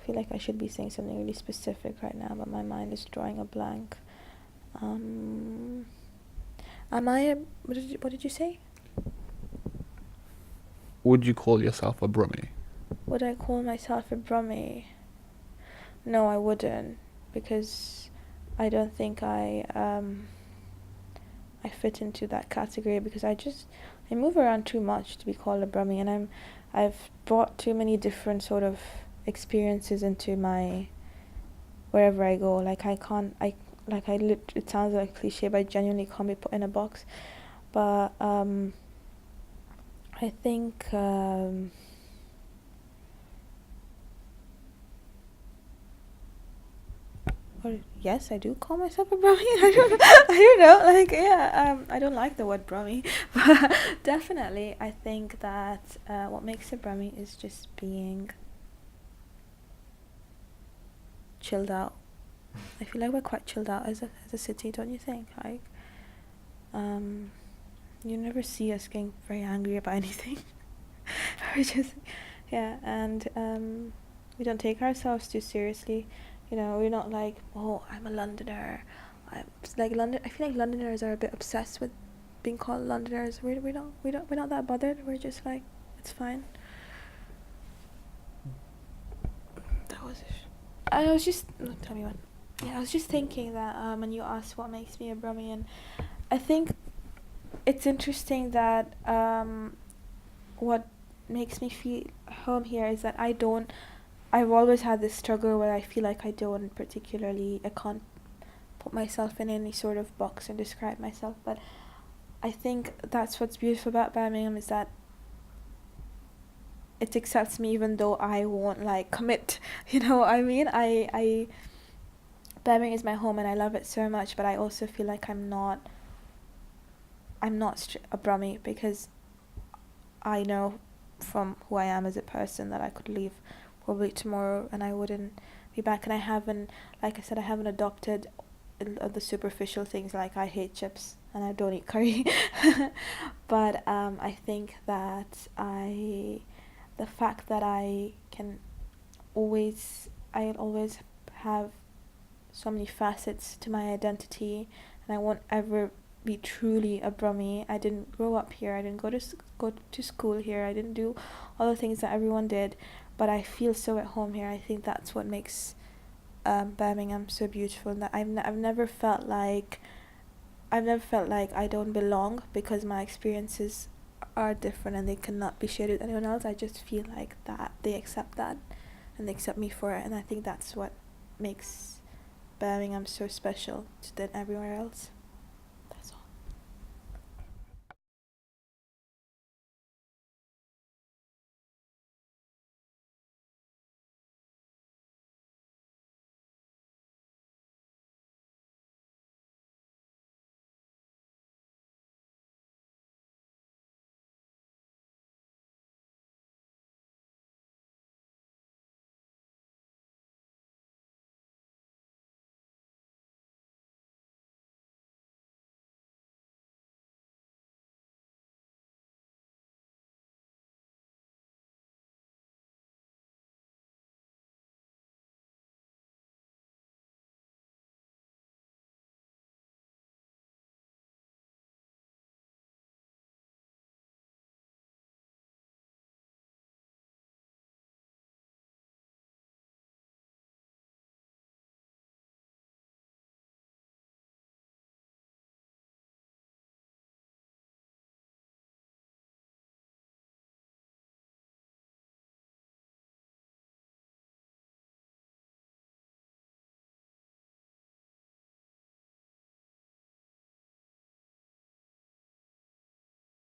feel like I should be saying something really specific right now, but my mind is drawing a blank. Am I what did you say? Would you call yourself a Brummie? Would I call myself a Brummie? No, I wouldn't, because I don't think I fit into that category, because I move around too much to be called a Brummie, and I've brought too many different sort of experiences into my wherever I go. Like, it sounds like cliche, but I genuinely can't be put in a box. But I think yes, I do call myself a Brummie. I don't know. Like, yeah, I don't like the word Brummie, but definitely, I think that what makes a Brummie is just being chilled out. I feel like we're quite chilled out as a city, don't you think? Like, you never see us getting very angry about anything. We're just, yeah, and we don't take ourselves too seriously. We're not like, oh, I'm a Londoner. It's like London. I feel like Londoners are a bit obsessed with being called Londoners. We're not that bothered. We're just like, it's fine. That was it. I was just tell me what. Yeah, I was just thinking that when you asked what makes me a Brummie, and I think it's interesting that what makes me feel home here is that I've always had this struggle where I feel like I can't put myself in any sort of box and describe myself, but I think that's what's beautiful about Birmingham, is that it accepts me even though I won't like commit. You know what I mean? Birmingham is my home and I love it so much, but I also feel like I'm not a Brummie, because I know from who I am as a person that I could leave probably tomorrow and I wouldn't be back. And I haven't adopted the superficial things, like I hate chips and I don't eat curry. But I think that the fact that I'll always have so many facets to my identity, and I won't ever be truly a Brummie. I didn't grow up here. I didn't go to school here. I didn't do all the things that everyone did, but I feel so at home here. I think that's what makes Birmingham so beautiful. And that I've never felt like I don't belong because my experiences are different and they cannot be shared with anyone else. I just feel like that they accept that and they accept me for it, and I think that's what makes Birmingham so special than everywhere else.